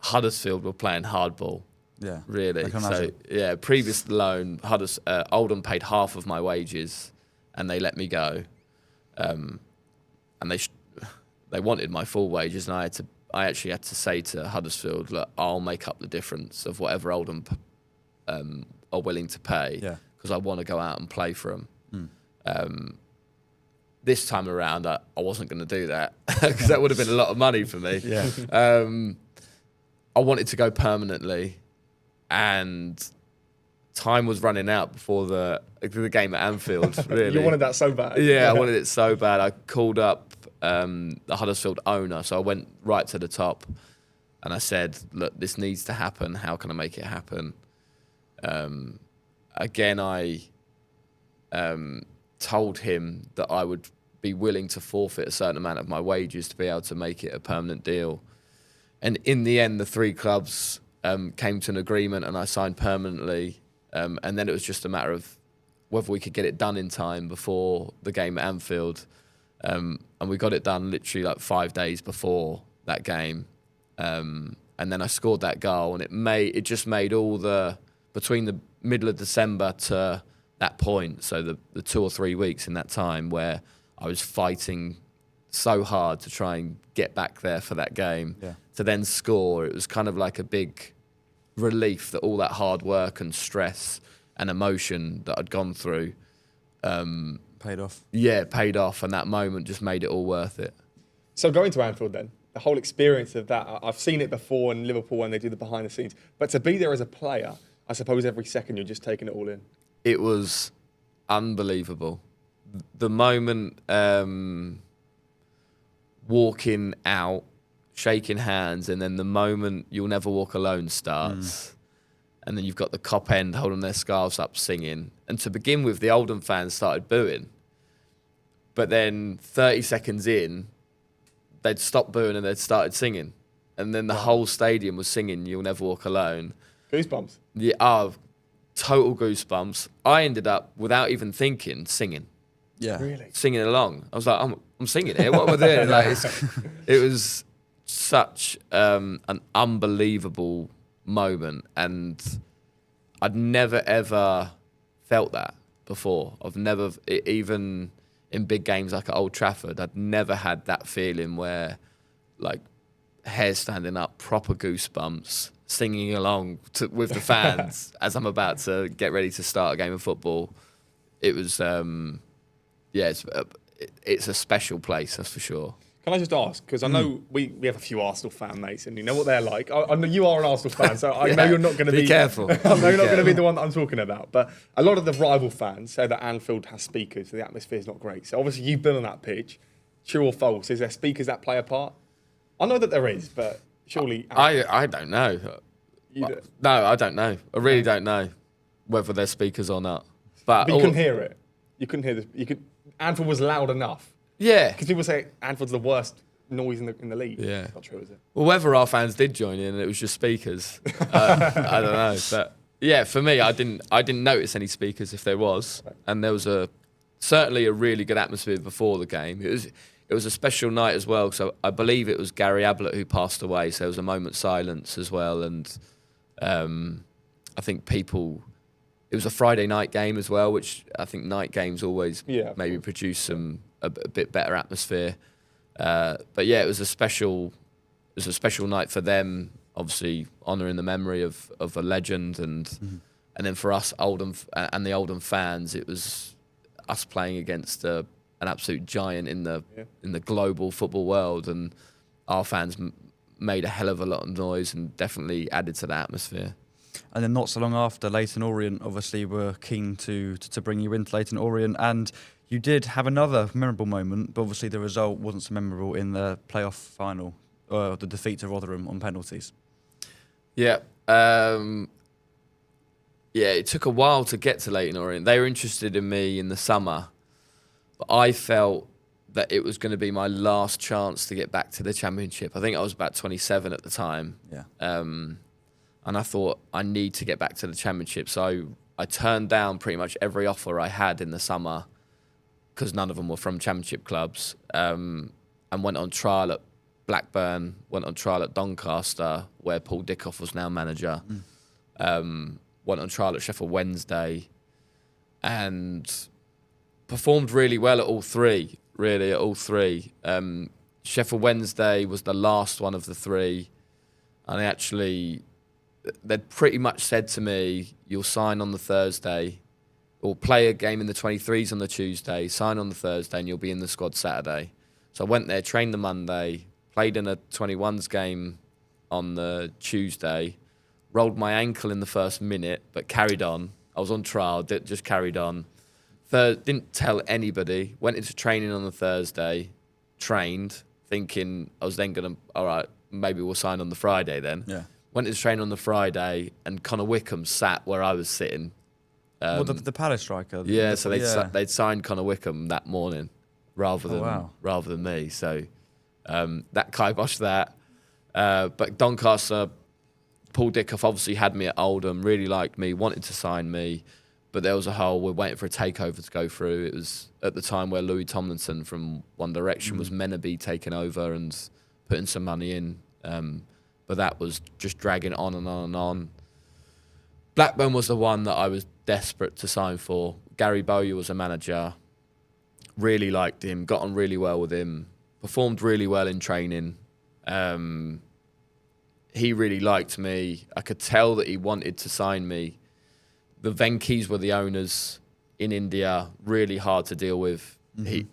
Huddersfield were playing hardball. Yeah, really. I can So imagine. yeah, previous loan, Oldham paid half of my wages, and they let me go. And they wanted my full wages, and I actually had to say to Huddersfield, look, I'll make up the difference of whatever Oldham are willing to pay, because I want to go out and play for them. This time around, I wasn't going to do that, because that would have been a lot of money for me. Yeah. I wanted to go permanently, and time was running out before the game at Anfield, really. You wanted that so bad. Yeah, I wanted it so bad. I called up the Huddersfield owner, so I went right to the top, and I said, look, this needs to happen. How can I make it happen? Again, I told him that I would be willing to forfeit a certain amount of my wages to be able to make it a permanent deal. And in the end, the three clubs came to an agreement, and I signed permanently. And then it was just a matter of whether we could get it done in time before the game at Anfield. And we got it done literally like 5 days before that game. And then I scored that goal, and it just made all between the middle of December to that point, so the 2 or 3 weeks in that time where I was fighting so hard to try and get back there for that game, to then score, it was kind of like a big relief that all that hard work and stress and emotion that I'd gone through paid off. Yeah, paid off, and that moment just made it all worth it. So going to Anfield then, the whole experience of that, I've seen it before in Liverpool when they do the behind the scenes, but to be there as a player, I suppose every second you're just taking it all in. It was unbelievable. The moment walking out, shaking hands, and then the moment You'll Never Walk Alone starts, and then you've got the cop end holding their scarves up singing. And to begin with, the Oldham fans started booing. But then 30 seconds in, they'd stopped booing and they'd started singing. And then the whole stadium was singing You'll Never Walk Alone. Goosebumps. Yeah, total goosebumps. I ended up, without even thinking, singing. Yeah. Really? Singing along. I was like, I'm singing here. What am I doing? Like, it was such an unbelievable moment, and I'd never ever felt that before. I've never, even in big games like at Old Trafford, I'd never had that feeling where, like, hair standing up, proper goosebumps, singing along with the fans as I'm about to get ready to start a game of football. It was, it's a special place, that's for sure. Can I just ask, because I know we have a few Arsenal fan mates, and you know what they're like. I know you are an Arsenal fan, so I know you're not going to be... Be careful. I know you're not going to be the one that I'm talking about. But a lot of the rival fans say that Anfield has speakers, so the atmosphere's not great. So obviously you've been on that pitch. True or false? Is there speakers that play a part? I know that there is, but surely... I don't know. No, I don't know. I really don't know whether they're speakers or not. But you couldn't hear it. You couldn't hear this. Anfield was loud enough. Yeah. Because people say Anfield's the worst noise in the league. Yeah. It's not true, is it? Well, whether our fans did join in and it was just speakers, I don't know. But yeah, for me, I didn't notice any speakers if there was, and there was certainly a really good atmosphere before the game. It was a special night as well, because I believe it was Gary Ablett who passed away, so there was a moment's silence as well, and I think people. It was a Friday night game as well, which I think night games always maybe produce a bit better atmosphere. But yeah, it was a special night for them. Obviously, honouring the memory of a legend, and then for us Oldham and the Oldham fans, it was us playing against an absolute giant in the global football world, and our fans made a hell of a lot of noise and definitely added to the atmosphere. And then not so long after, Leyton Orient obviously were keen to bring you into Leyton Orient, and you did have another memorable moment, but obviously the result wasn't so memorable in the playoff final, the defeat to Rotherham on penalties. Yeah. It took a while to get to Leyton Orient. They were interested in me in the summer, but I felt that it was going to be my last chance to get back to the Championship. I think I was about 27 at the time. Yeah. And I thought, I need to get back to the Championship. So I turned down pretty much every offer I had in the summer, because none of them were from Championship clubs, and went on trial at Blackburn, went on trial at Doncaster, where Paul Dickoff was now manager. Went on trial at Sheffield Wednesday, and performed really well at all three. Sheffield Wednesday was the last one of the three, and they'd pretty much said to me, "You'll sign on the Thursday, or play a game in the 23s on the Tuesday, sign on the Thursday, and you'll be in the squad Saturday." So I went there, trained the Monday, played in a 21s game on the Tuesday, rolled my ankle in the first minute, but carried on. I was on trial, just carried on. Didn't tell anybody, went into training on the Thursday, trained, thinking I was then going to, all right, maybe we'll sign on the Friday then. Yeah. Went into training on the Friday, and Connor Wickham sat where I was sitting. The Palace striker? Yeah, so they'd signed Connor Wickham that morning rather than me. So that kiboshed that. But Doncaster, Paul Dickoff obviously had me at Oldham, really liked me, wanted to sign me. But there was we're waiting for a takeover to go through. It was at the time where Louis Tomlinson from One Direction was meant to be taking over and putting some money in. But that was just dragging on and on and on. Blackburn was the one that I was desperate to sign for. Gary Bowyer was a manager. Really liked him, got on really well with him, performed really well in training. He really liked me. I could tell that he wanted to sign me. The Venkis were the owners in India, really hard to deal with,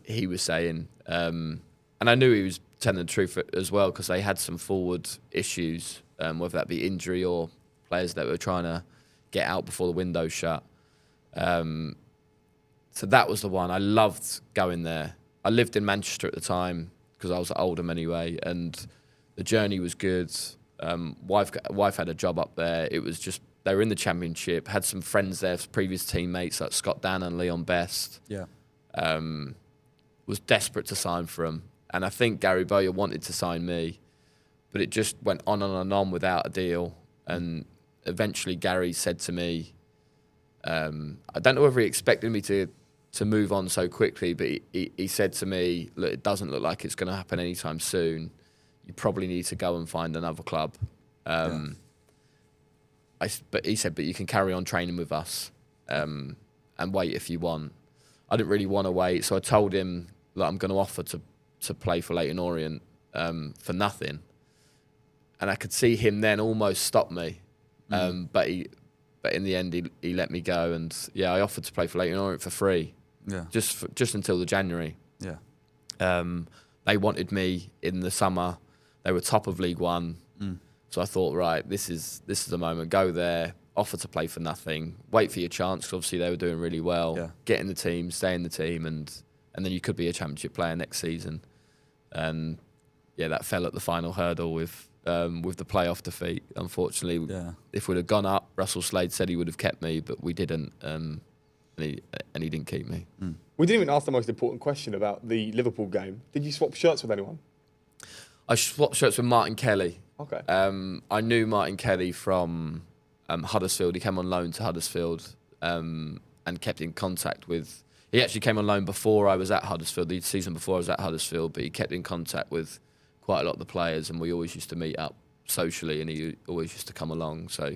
he was saying. And I knew he was telling the truth as well, because they had some forward issues, whether that be injury or players that were trying to get out before the window shut. So that was the one. I loved going there. I lived in Manchester at the time because I was at Oldham anyway, and the journey was good. Wife had a job up there. It was just, they were in the Championship, had some friends there, previous teammates like Scott Dan and Leon Best. Yeah. Was desperate to sign for them. And I think Gary Bowyer wanted to sign me, but it just went on and on without a deal. And eventually Gary said to me, I don't know whether he expected me to move on so quickly, but he said to me, look, it doesn't look like it's going to happen anytime soon. You probably need to go and find another club. But he said, but you can carry on training with us and wait if you want. I didn't really want to wait, so I told him that I'm going to offer to play for Leyton Orient for nothing. And I could see him then almost stop me. But in the end, he let me go. And yeah, I offered to play for Leyton Orient for free. Yeah. Just until the January. Yeah. They wanted me in the summer. They were top of League One. So I thought, right, this is the moment. Go there, offer to play for nothing, wait for your chance, because obviously they were doing really well. Yeah. Get in the team, stay in the team, and then you could be a Championship player next season. And yeah, that fell at the final hurdle with the playoff defeat. Unfortunately, if we'd have gone up, Russell Slade said he would have kept me, but we didn't, and he didn't keep me. We didn't even ask the most important question about the Liverpool game. Did you swap shirts with anyone? I swapped shirts with Martin Kelly. Okay. I knew Martin Kelly from Huddersfield. He came on loan to Huddersfield and kept in contact with... He actually came on loan before I was at Huddersfield, the season before I was at Huddersfield, but he kept in contact with quite a lot of the players, and we always used to meet up socially, and he always used to come along. So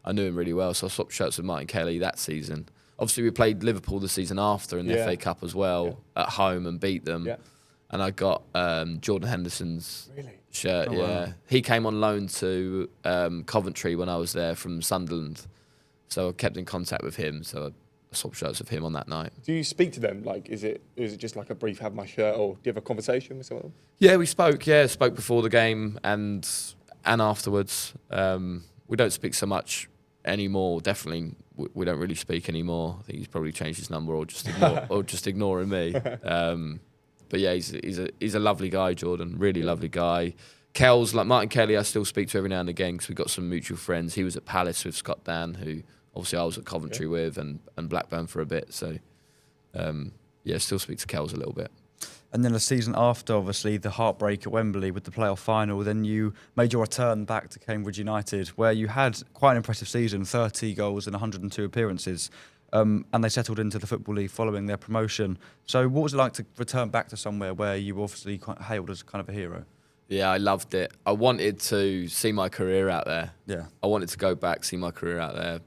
I knew him really well. So I swapped shirts with Martin Kelly that season. Obviously, we played Liverpool the season after in the FA Cup as well at home and beat them. Yeah. And I got Jordan Henderson's shirt. Wow. He came on loan to Coventry when I was there from Sunderland, so I kept in contact with him. So I swapped shirts with him on that night. Do you speak to them? Like, is it just like a brief "have my shirt," or do you have a conversation with some of them? Yeah, we spoke. Yeah, spoke before the game and afterwards. We don't speak so much anymore. Definitely, we don't really speak anymore. I think he's probably changed his number or just ignoring me. But yeah, he's a lovely guy, Jordan. Really lovely guy. Kells, like Martin Kelly, I still speak to every now and again because we've got some mutual friends. He was at Palace with Scott Dan, who obviously I was at Coventry with, and Blackburn for a bit. So still speak to Kells a little bit. And then the season after, obviously, the heartbreak at Wembley with the playoff final, then you made your return back to Cambridge United, where you had quite an impressive season, 30 goals in 102 appearances. And they settled into the Football League following their promotion. So what was it like to return back to somewhere where you were obviously quite hailed as kind of a hero? Yeah, I loved it. I wanted to see my career out there. Yeah. I wanted to go back, see my career out there.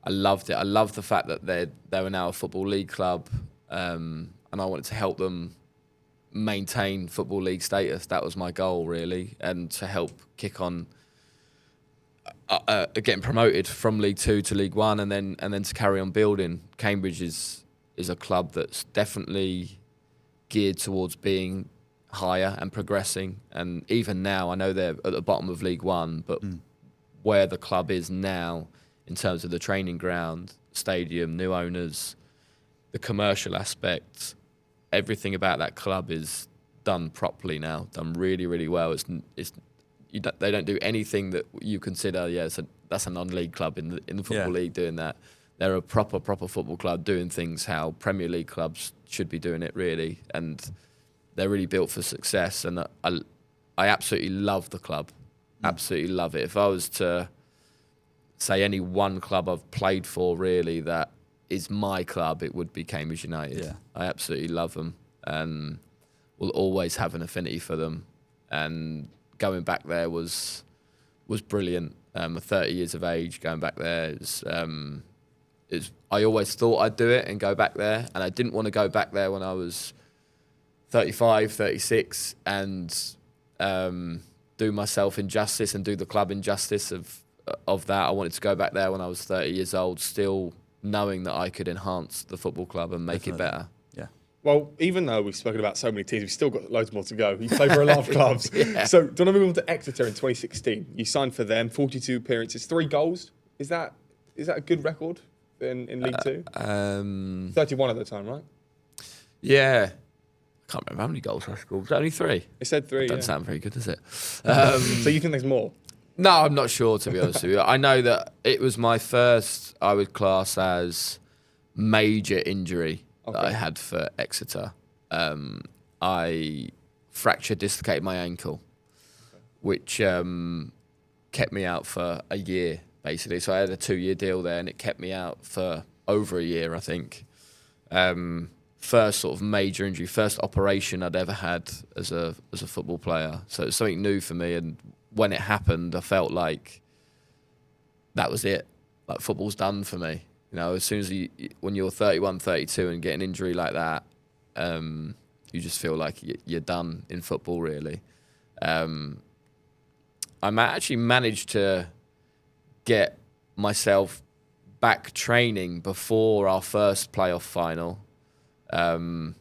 I loved it. I loved the fact that they were now a Football League club, and I wanted to help them maintain Football League status. That was my goal, really, and to help kick on getting promoted from League 2 to League 1 and then to carry on building. Cambridge is a club that's definitely geared towards being higher and progressing, and even now I know they're at the bottom of League 1, but where the club is now in terms of the training ground, stadium, new owners, the commercial aspects, everything about that club is done properly now, done really, really well. They don't do anything that you consider, that's a non-league club in the Football League doing that. They're a proper football club doing things how Premier League clubs should be doing it, really. And they're really built for success. And I absolutely love the club. Absolutely love it. If I was to say any one club I've played for, really, that is my club, it would be Cambridge United. Yeah. I absolutely love them and will always have an affinity for them. And going back there was brilliant. 30 years of age, going back there I always thought I'd do it and go back there, and I didn't want to go back there when I was 35, 36 and do myself injustice and do the club injustice of that. I wanted to go back there when I was 30 years old, still knowing that I could enhance the football club and make it better. Yeah. Well, even though we've spoken about so many teams, we've still got loads more to go. You play for a lot of clubs. Yeah. So, do you want to move on to Exeter in 2016? You signed for them, 42 appearances, 3 goals. Is that a good record in League 2? 31 at the time, right? Yeah. I can't remember how many goals I scored. Was it only 3? It said 3, Doesn't sound very good, does it? So you think there's more? No, I'm not sure, to be honest with you. I know that it was my first, I would class as, major injury that I had for Exeter. I dislocated my ankle, which kept me out for a year, basically. So I had a 2-year deal there, and it kept me out for over a year, I think. First sort of major injury, first operation I'd ever had as a football player. So it was something new for me, and when it happened, I felt like that was it. Like, football's done for me. You know, as soon as when you're 31, 32 and get an injury like that, you just feel like you're done in football, really. I actually managed to get myself back training before our first playoff final. But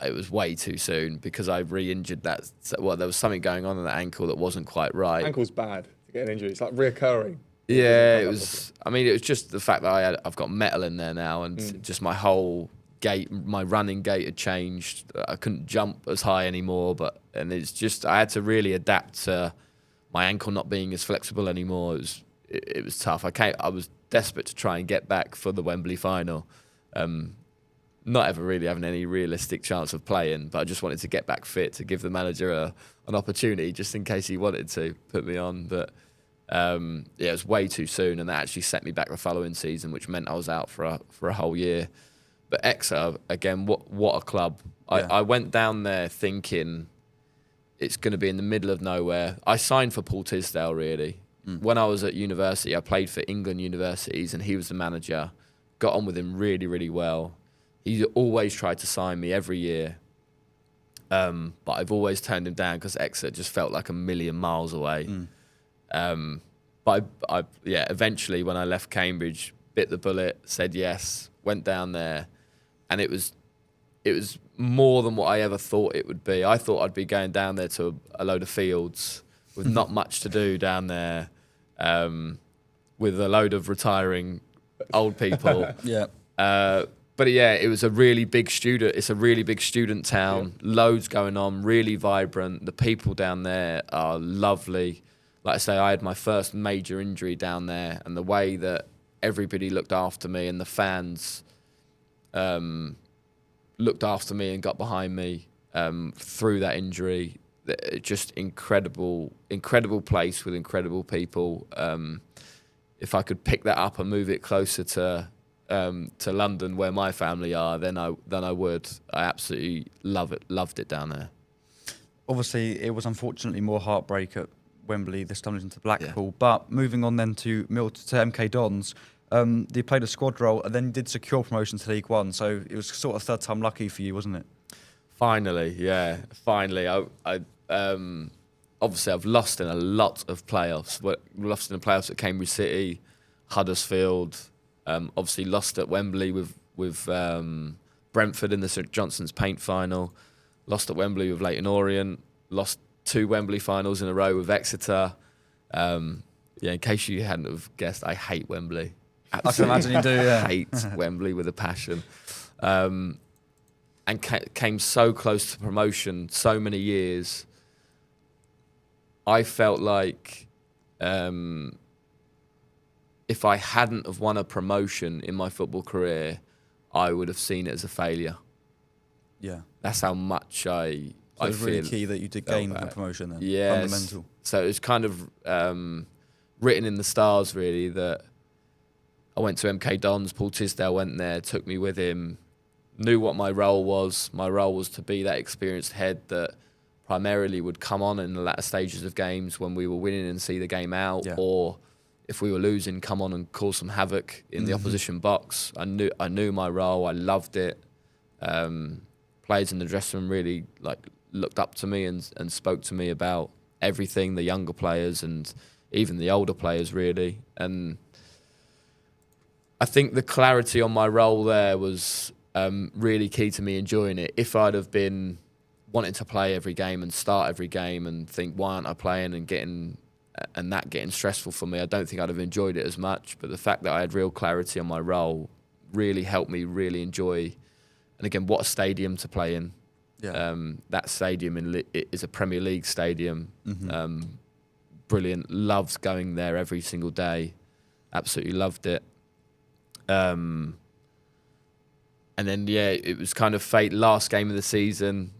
it was way too soon because I re-injured that. Well, there was something going on in the ankle that wasn't quite right. Ankle's bad to get an injury. It's like reoccurring. Yeah, it was. I mean, it was just the fact that I've got metal in there now, and just my whole gait, my running gait had changed. I couldn't jump as high anymore, and it's just I had to really adapt to my ankle not being as flexible anymore. It was tough. I was desperate to try and get back for the Wembley final. Not ever really having any realistic chance of playing, but I just wanted to get back fit to give the manager an opportunity just in case he wanted to put me on. But it was way too soon, and that actually set me back the following season, which meant I was out for a whole year. But Exeter, again, what a club. Yeah. I went down there thinking it's going to be in the middle of nowhere. I signed for Paul Tisdale, really. When I was at university, I played for England universities, and he was the manager. Got on with him really, really well. He always tried to sign me every year. But I've always turned him down because Exeter just felt like a million miles away. But eventually when I left Cambridge, bit the bullet, said yes, went down there, and it was more than what I ever thought it would be. I thought I'd be going down there to a load of fields with not much to do down there, with a load of retiring old people. Yeah. But yeah, it's a really big student town, loads going on, really vibrant. The people down there are lovely. Like I say, I had my first major injury down there, and the way that everybody looked after me and the fans looked after me and got behind me through that injury, just incredible place with incredible people. If I could pick that up and move it closer to to London, where my family are, than I would. I absolutely loved it down there. Obviously, it was unfortunately more heartbreak at Wembley this time into Blackpool. But moving on then to MK Dons, you played a squad role and then did secure promotion to League One. So it was sort of third time lucky for you, wasn't it? Finally. I obviously I've lost in a lot of playoffs. Lost in the playoffs at Cambridge City, Huddersfield. Obviously lost at Wembley with Brentford in the St Johnstone's Paint final. Lost at Wembley with Leyton Orient. Lost 2 Wembley finals in a row with Exeter. In case you hadn't have guessed, I hate Wembley. Absolutely. I can imagine you do, yeah. Hate Wembley with a passion. And came so close to promotion so many years. I felt like if I hadn't have won a promotion in my football career, I would have seen it as a failure. Yeah. That's how much I was really key that you did gain the promotion then. Yeah. Fundamental. So it was kind of written in the stars, really, that I went to MK Dons, Paul Tisdale went there, took me with him, knew what my role was. My role was to be that experienced head that primarily would come on in the latter stages of games when we were winning and see the game out, or if we were losing, come on and cause some havoc in the opposition box. I knew my role. I loved it. Players in the dressing room really looked up to me and spoke to me about everything, the younger players and even the older players, really. And I think the clarity on my role there was really key to me enjoying it. If I'd have been wanting to play every game and start every game and think, why aren't I playing, and getting stressful for me, I don't think I'd have enjoyed it as much. But the fact that I had real clarity on my role really helped me really enjoy. And again, what a stadium to play in. Yeah. That stadium is a Premier League stadium. Brilliant. Loved going there every single day. Absolutely loved it. And then, it was kind of fate. Last game of the season,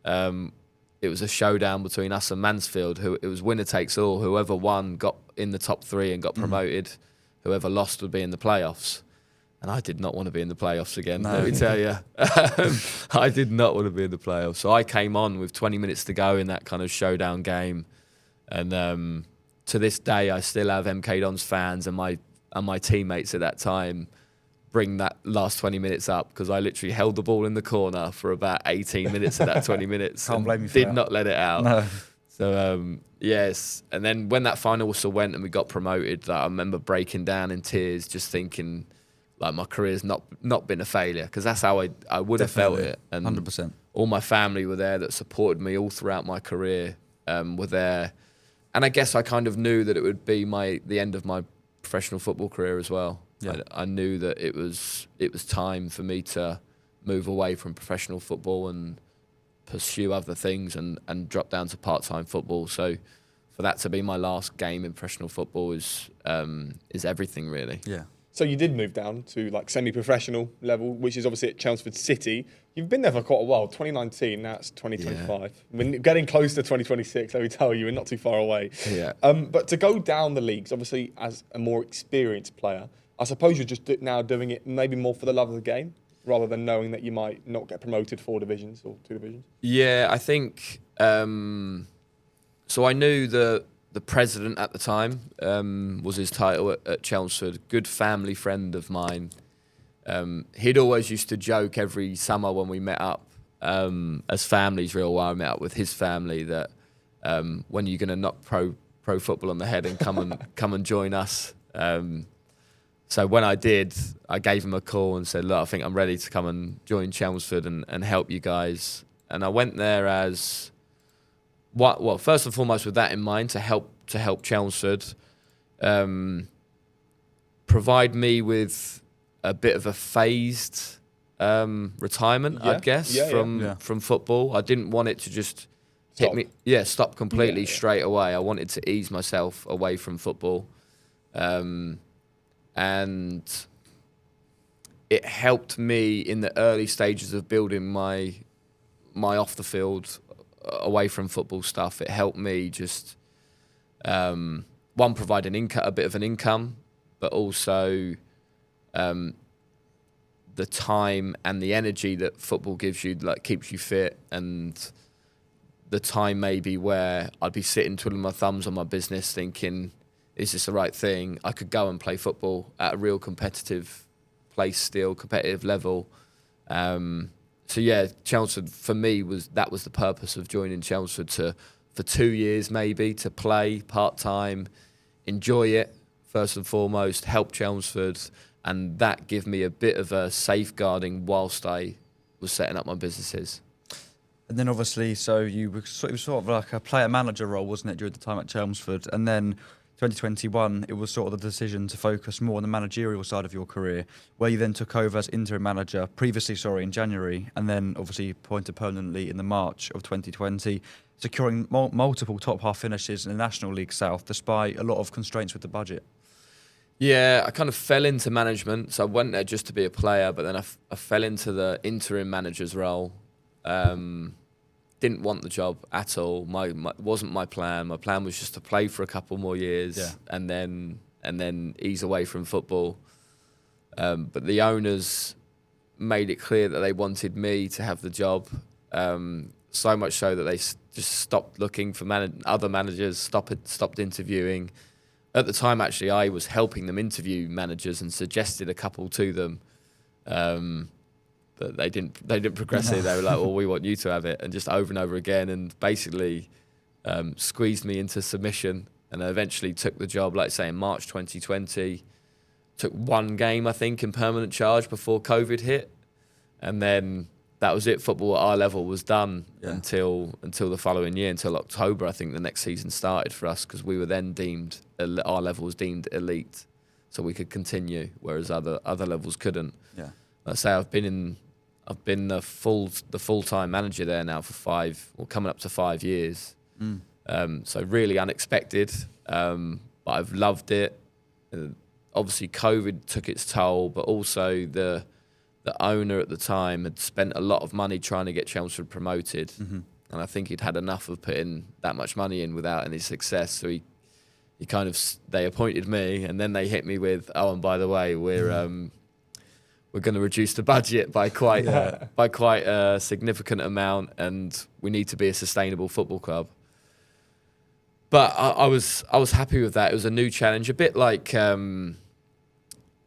it was a showdown between us and Mansfield. It was winner takes all. Whoever won got in the top 3 and got promoted. Whoever lost would be in the playoffs. And I did not want to be in the playoffs again, let me tell you. I did not want to be in the playoffs. So I came on with 20 minutes to go in that kind of showdown game. And to this day, I still have MK Dons fans and my teammates at that time bring that last 20 minutes up, because I literally held the ball in the corner for about 18 minutes of that 20 minutes. Can't blame you for did that. not let it out. No. So, yes. And then when that final whistle went and we got promoted, I remember breaking down in tears, just thinking, my career's not been a failure, because that's how I would have felt it. And 100%. All my family were there that supported me all throughout my career, were there. And I guess I kind of knew that it would be the end of my professional football career as well. Yeah. I knew that it was time for me to move away from professional football and pursue other things and drop down to part-time football. So for that to be my last game in professional football is everything, really. Yeah. So you did move down to semi-professional level, which is obviously at Chelmsford City. You've been there for quite a while, 2019, now it's 2025. Yeah. We're getting close to 2026, let me tell you, we're not too far away. Yeah. But to go down the leagues, obviously as a more experienced player, I suppose you're just now doing it maybe more for the love of the game, rather than knowing that you might not get promoted 4 divisions or 2 divisions. Yeah, I think, so I knew the president at the time, was his title at Chelmsford, good family friend of mine. He'd always used to joke every summer when we met up, as families real well, I met up with his family, that when you're going to knock pro football on the head and come and join us. So when I did, I gave him a call and said, look, I think I'm ready to come and join Chelmsford and help you guys. And I went there as... Well, first and foremost, with that in mind, to help Chelmsford, provide me with a bit of a phased retirement, I'd guess, from football. I didn't want it to just hit me, stop completely straight away. I wanted to ease myself away from football, and it helped me in the early stages of building my off the field, away from football stuff. It helped me just provide a bit of an income, but also the time and the energy that football gives you, like, keeps you fit, and the time maybe where I'd be sitting twiddling my thumbs on my business thinking, is this the right thing? I could go and play football at a real competitive place still, competitive level. So yeah, Chelmsford for me was the purpose of joining Chelmsford, for 2 years maybe, to play part-time, enjoy it first and foremost, help Chelmsford, and that gave me a bit of a safeguarding whilst I was setting up my businesses. And then obviously, so it was sort of like a player-manager role, wasn't it, during the time at Chelmsford? And then 2021, it was sort of the decision to focus more on the managerial side of your career, where you then took over as interim manager, in January, and then obviously appointed permanently in the March of 2020, securing multiple top-half finishes in the National League South, despite a lot of constraints with the budget. Yeah, I kind of fell into management. So I went there just to be a player, but then I fell into the interim manager's role. Didn't want the job at all. Wasn't my plan. My plan was just to play for a couple more years, and then ease away from football. But the owners made it clear that they wanted me to have the job. So much so that they just stopped looking for other managers, stopped interviewing. At the time, actually, I was helping them interview managers and suggested a couple to them, but they didn't progress it. They were like, "Well, we want you to have it," and just over and over again, and basically squeezed me into submission. And I eventually took the job, like I say, in March 2020. Took one game, I think, in permanent charge before COVID hit, and then that was it. Football at our level was done until the following year, until October. I think the next season started for us, because we were then our level was deemed elite, so we could continue, whereas other levels couldn't. Yeah, I say I've been the full-time manager there now for coming up to 5 years. So really unexpected, but I've loved it. Obviously, COVID took its toll, but also the owner at the time had spent a lot of money trying to get Chelmsford promoted, and I think he'd had enough of putting that much money in without any success. So they appointed me, and then they hit me with, "Oh, and by the way, we're going to reduce the budget by quite a significant amount, and we need to be a sustainable football club." But I was happy with that. It was a new challenge, a bit like.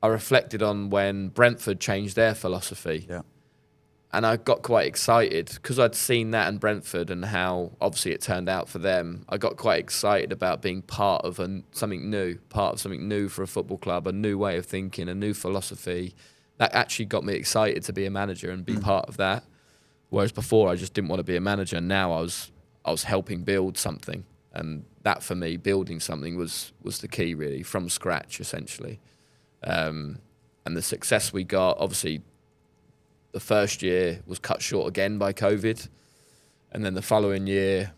I reflected on when Brentford changed their philosophy. Yeah. And I got quite excited because I'd seen that in Brentford and how obviously it turned out for them. I got quite excited about being part of something new for a football club, a new way of thinking, a new philosophy. That actually got me excited to be a manager and be part of that. Whereas before I just didn't want to be a manager. Now I was helping build something. And that for me, building something was the key really, from scratch essentially. And the success we got, obviously, the first year was cut short again by COVID. And then the following year,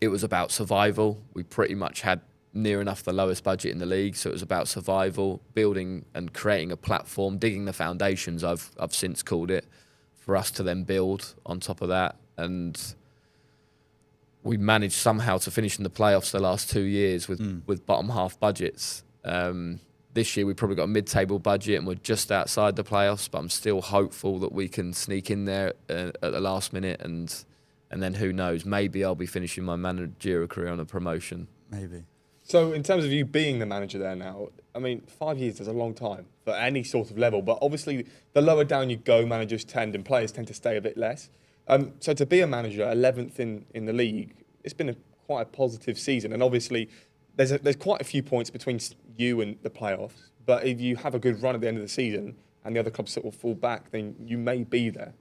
it was about survival. We pretty much had near enough the lowest budget in the league. So it was about survival, building and creating a platform, digging the foundations, I've since called it, for us to then build on top of that. And we managed somehow to finish in the playoffs the last 2 years with bottom half budgets. This year we probably got a mid-table budget and we're just outside the playoffs, but I'm still hopeful that we can sneak in there at the last minute, and then who knows, maybe I'll be finishing my managerial career on a promotion. Maybe. So in terms of you being the manager there now, I mean, 5 years is a long time for any sort of level, but obviously the lower down you go, managers tend and players tend to stay a bit less. So to be a manager, 11th in the league, it's been quite a positive season, and obviously there's quite a few points between you and the playoffs, but if you have a good run at the end of the season and the other clubs sort of fall back, then you may be there.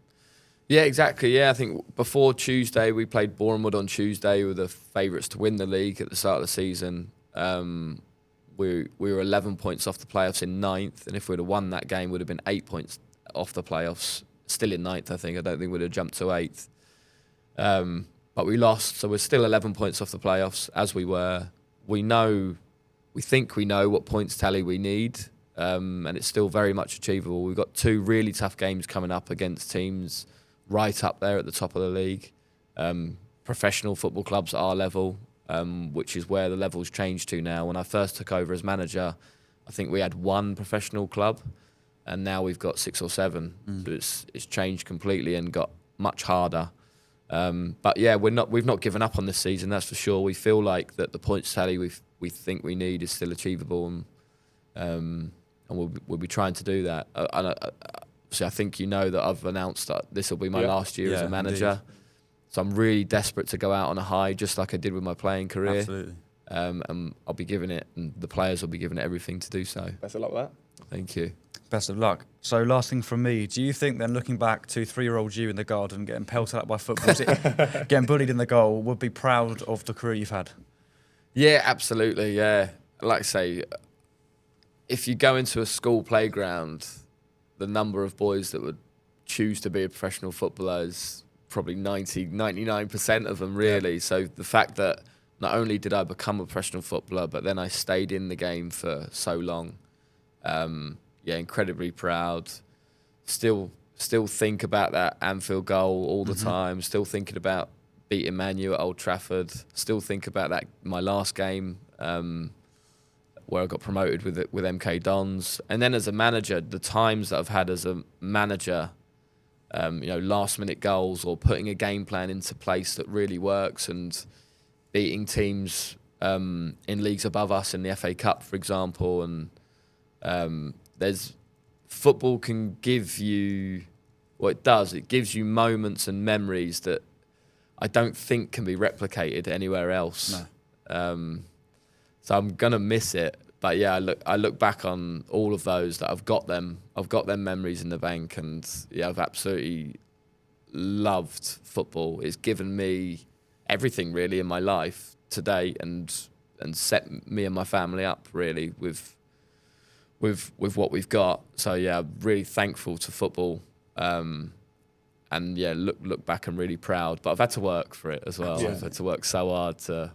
Yeah, exactly. Yeah, I think before Tuesday, we played Bournemouth on Tuesday. We were the favourites to win the league at the start of the season. We were 11 points off the playoffs in 9th, and if we'd have won that game, we'd have been 8 points off the playoffs, still in 9th, I think. I don't think we'd have jumped to 8th. But we lost, so we're still 11 points off the playoffs, as we were. We think we know what points tally we need, and it's still very much achievable. We've got 2 really tough games coming up against teams right up there at the top of the league. Professional football clubs at our level, which is where the level's changed to now. When I first took over as manager, I think we had 1 professional club. and now we've got 6 or 7. So it's changed completely and got much harder. But yeah, we've not given up on this season, that's for sure. We feel like that the points tally we think we need is still achievable, and we'll be trying to do that. So I think you know that I've announced that this will be my last year as a manager. Indeed. So I'm really desperate to go out on a high, just like I did with my playing career. Absolutely. And I'll be giving it, and the players will be giving it everything to do so. Best of luck with that. Thank you. Best of luck. So last thing from me, do you think then, looking back to 3-year-old you in the garden getting pelted out by football, getting bullied in the goal, would be proud of the career you've had? Yeah, absolutely, yeah. Like I say, if you go into a school playground, the number of boys that would choose to be a professional footballer is probably 99% of them, really. Yeah. So the fact that not only did I become a professional footballer, but then I stayed in the game for so long, incredibly proud. Still think about that Anfield goal all the time. Still thinking about beating Man U at Old Trafford. Still think about that, my last game, where I got promoted with MK Dons. And then as a manager, the times that I've had as a manager, last minute goals or putting a game plan into place that really works and beating teams in leagues above us in the FA Cup, for example. And football can give you, it gives you moments and memories that I don't think can be replicated anywhere else. No. So I'm gonna miss it, but yeah, I look back on all of those that I've got them memories in the bank, and yeah, I've absolutely loved football. It's given me everything really in my life to date, and set me and my family up really with what we've got. So yeah, I'm really thankful to football, and yeah, look back and really proud. But I've had to work for it as well. Yeah. I've had to work so hard to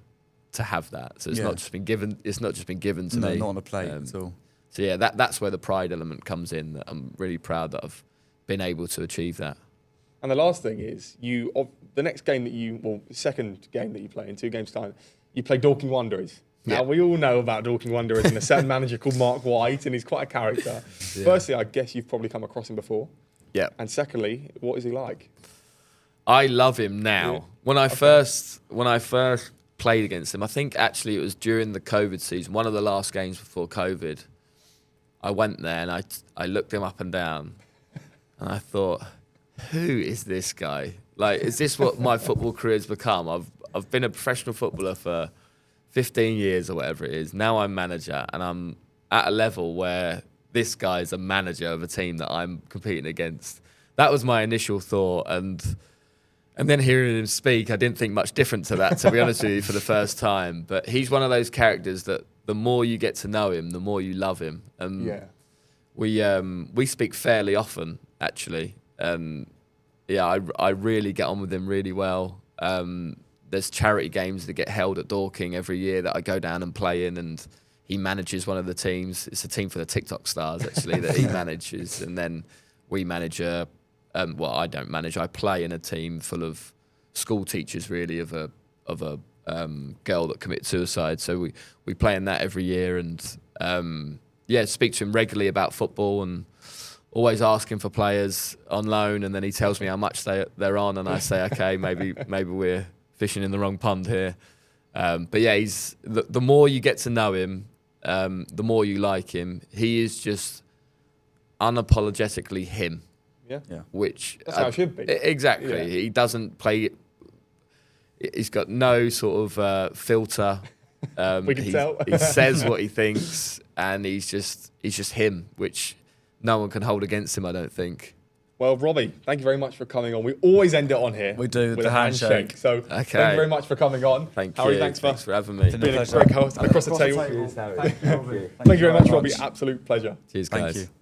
have that. So it's not just been given. It's not just been given to me. Not on a plate at all. So yeah, that's where the pride element comes in. That I'm really proud that I've been able to achieve that. And the last thing is, the next game the second game that you play in 2 games' time, you play Dorking Wanderers. Yeah. Now, we all know about Dorking Wanderers and a certain manager called Mark White, and he's quite a character. Yeah. Firstly, I guess you've probably come across him before. Yeah. And secondly, what is he like? I love him now. Yeah. When I first played against him, I think actually it was during the COVID season, one of the last games before COVID, I went there and I looked him up and down, and I thought, who is this guy? Like, is this what my football career's become? I've been a professional footballer for 15 years or whatever it is. Now I'm manager, and I'm at a level where this guy's a manager of a team that I'm competing against. That was my initial thought, and then hearing him speak, I didn't think much different to that, to be honest with you, for the first time. But he's one of those characters that the more you get to know him, the more you love him. We speak fairly often, actually. I really get on with him really well. There's charity games that get held at Dorking every year that I go down and play in, and he manages one of the teams. It's a team for the TikTok stars, actually, that he manages. And then we manage I don't manage. I play in a team full of school teachers, really, of a girl that committed suicide. So we play in that every year, and speak to him regularly about football, and always asking for players on loan. And then he tells me how much they're on, and I say, okay, maybe we're fishing in the wrong pond here. But yeah, he's the more you get to know him, the more you like him. He is just unapologetically him. Yeah. Which that's how it should be. Exactly. Yeah. He doesn't play. He's got no sort of filter. We can tell. He says what he thinks, and he's just him, which no one can hold against him, I don't think. Well, Robbie, thank you very much for coming on. We always end it on here. We do, with the a handshake. So thank you very much for coming on. Thank Harry, you. Thanks for having me. Being a great host. And across the table. Thank you, Robbie. Thank you very much, Robbie. Absolute pleasure. Cheers, guys. Thank you.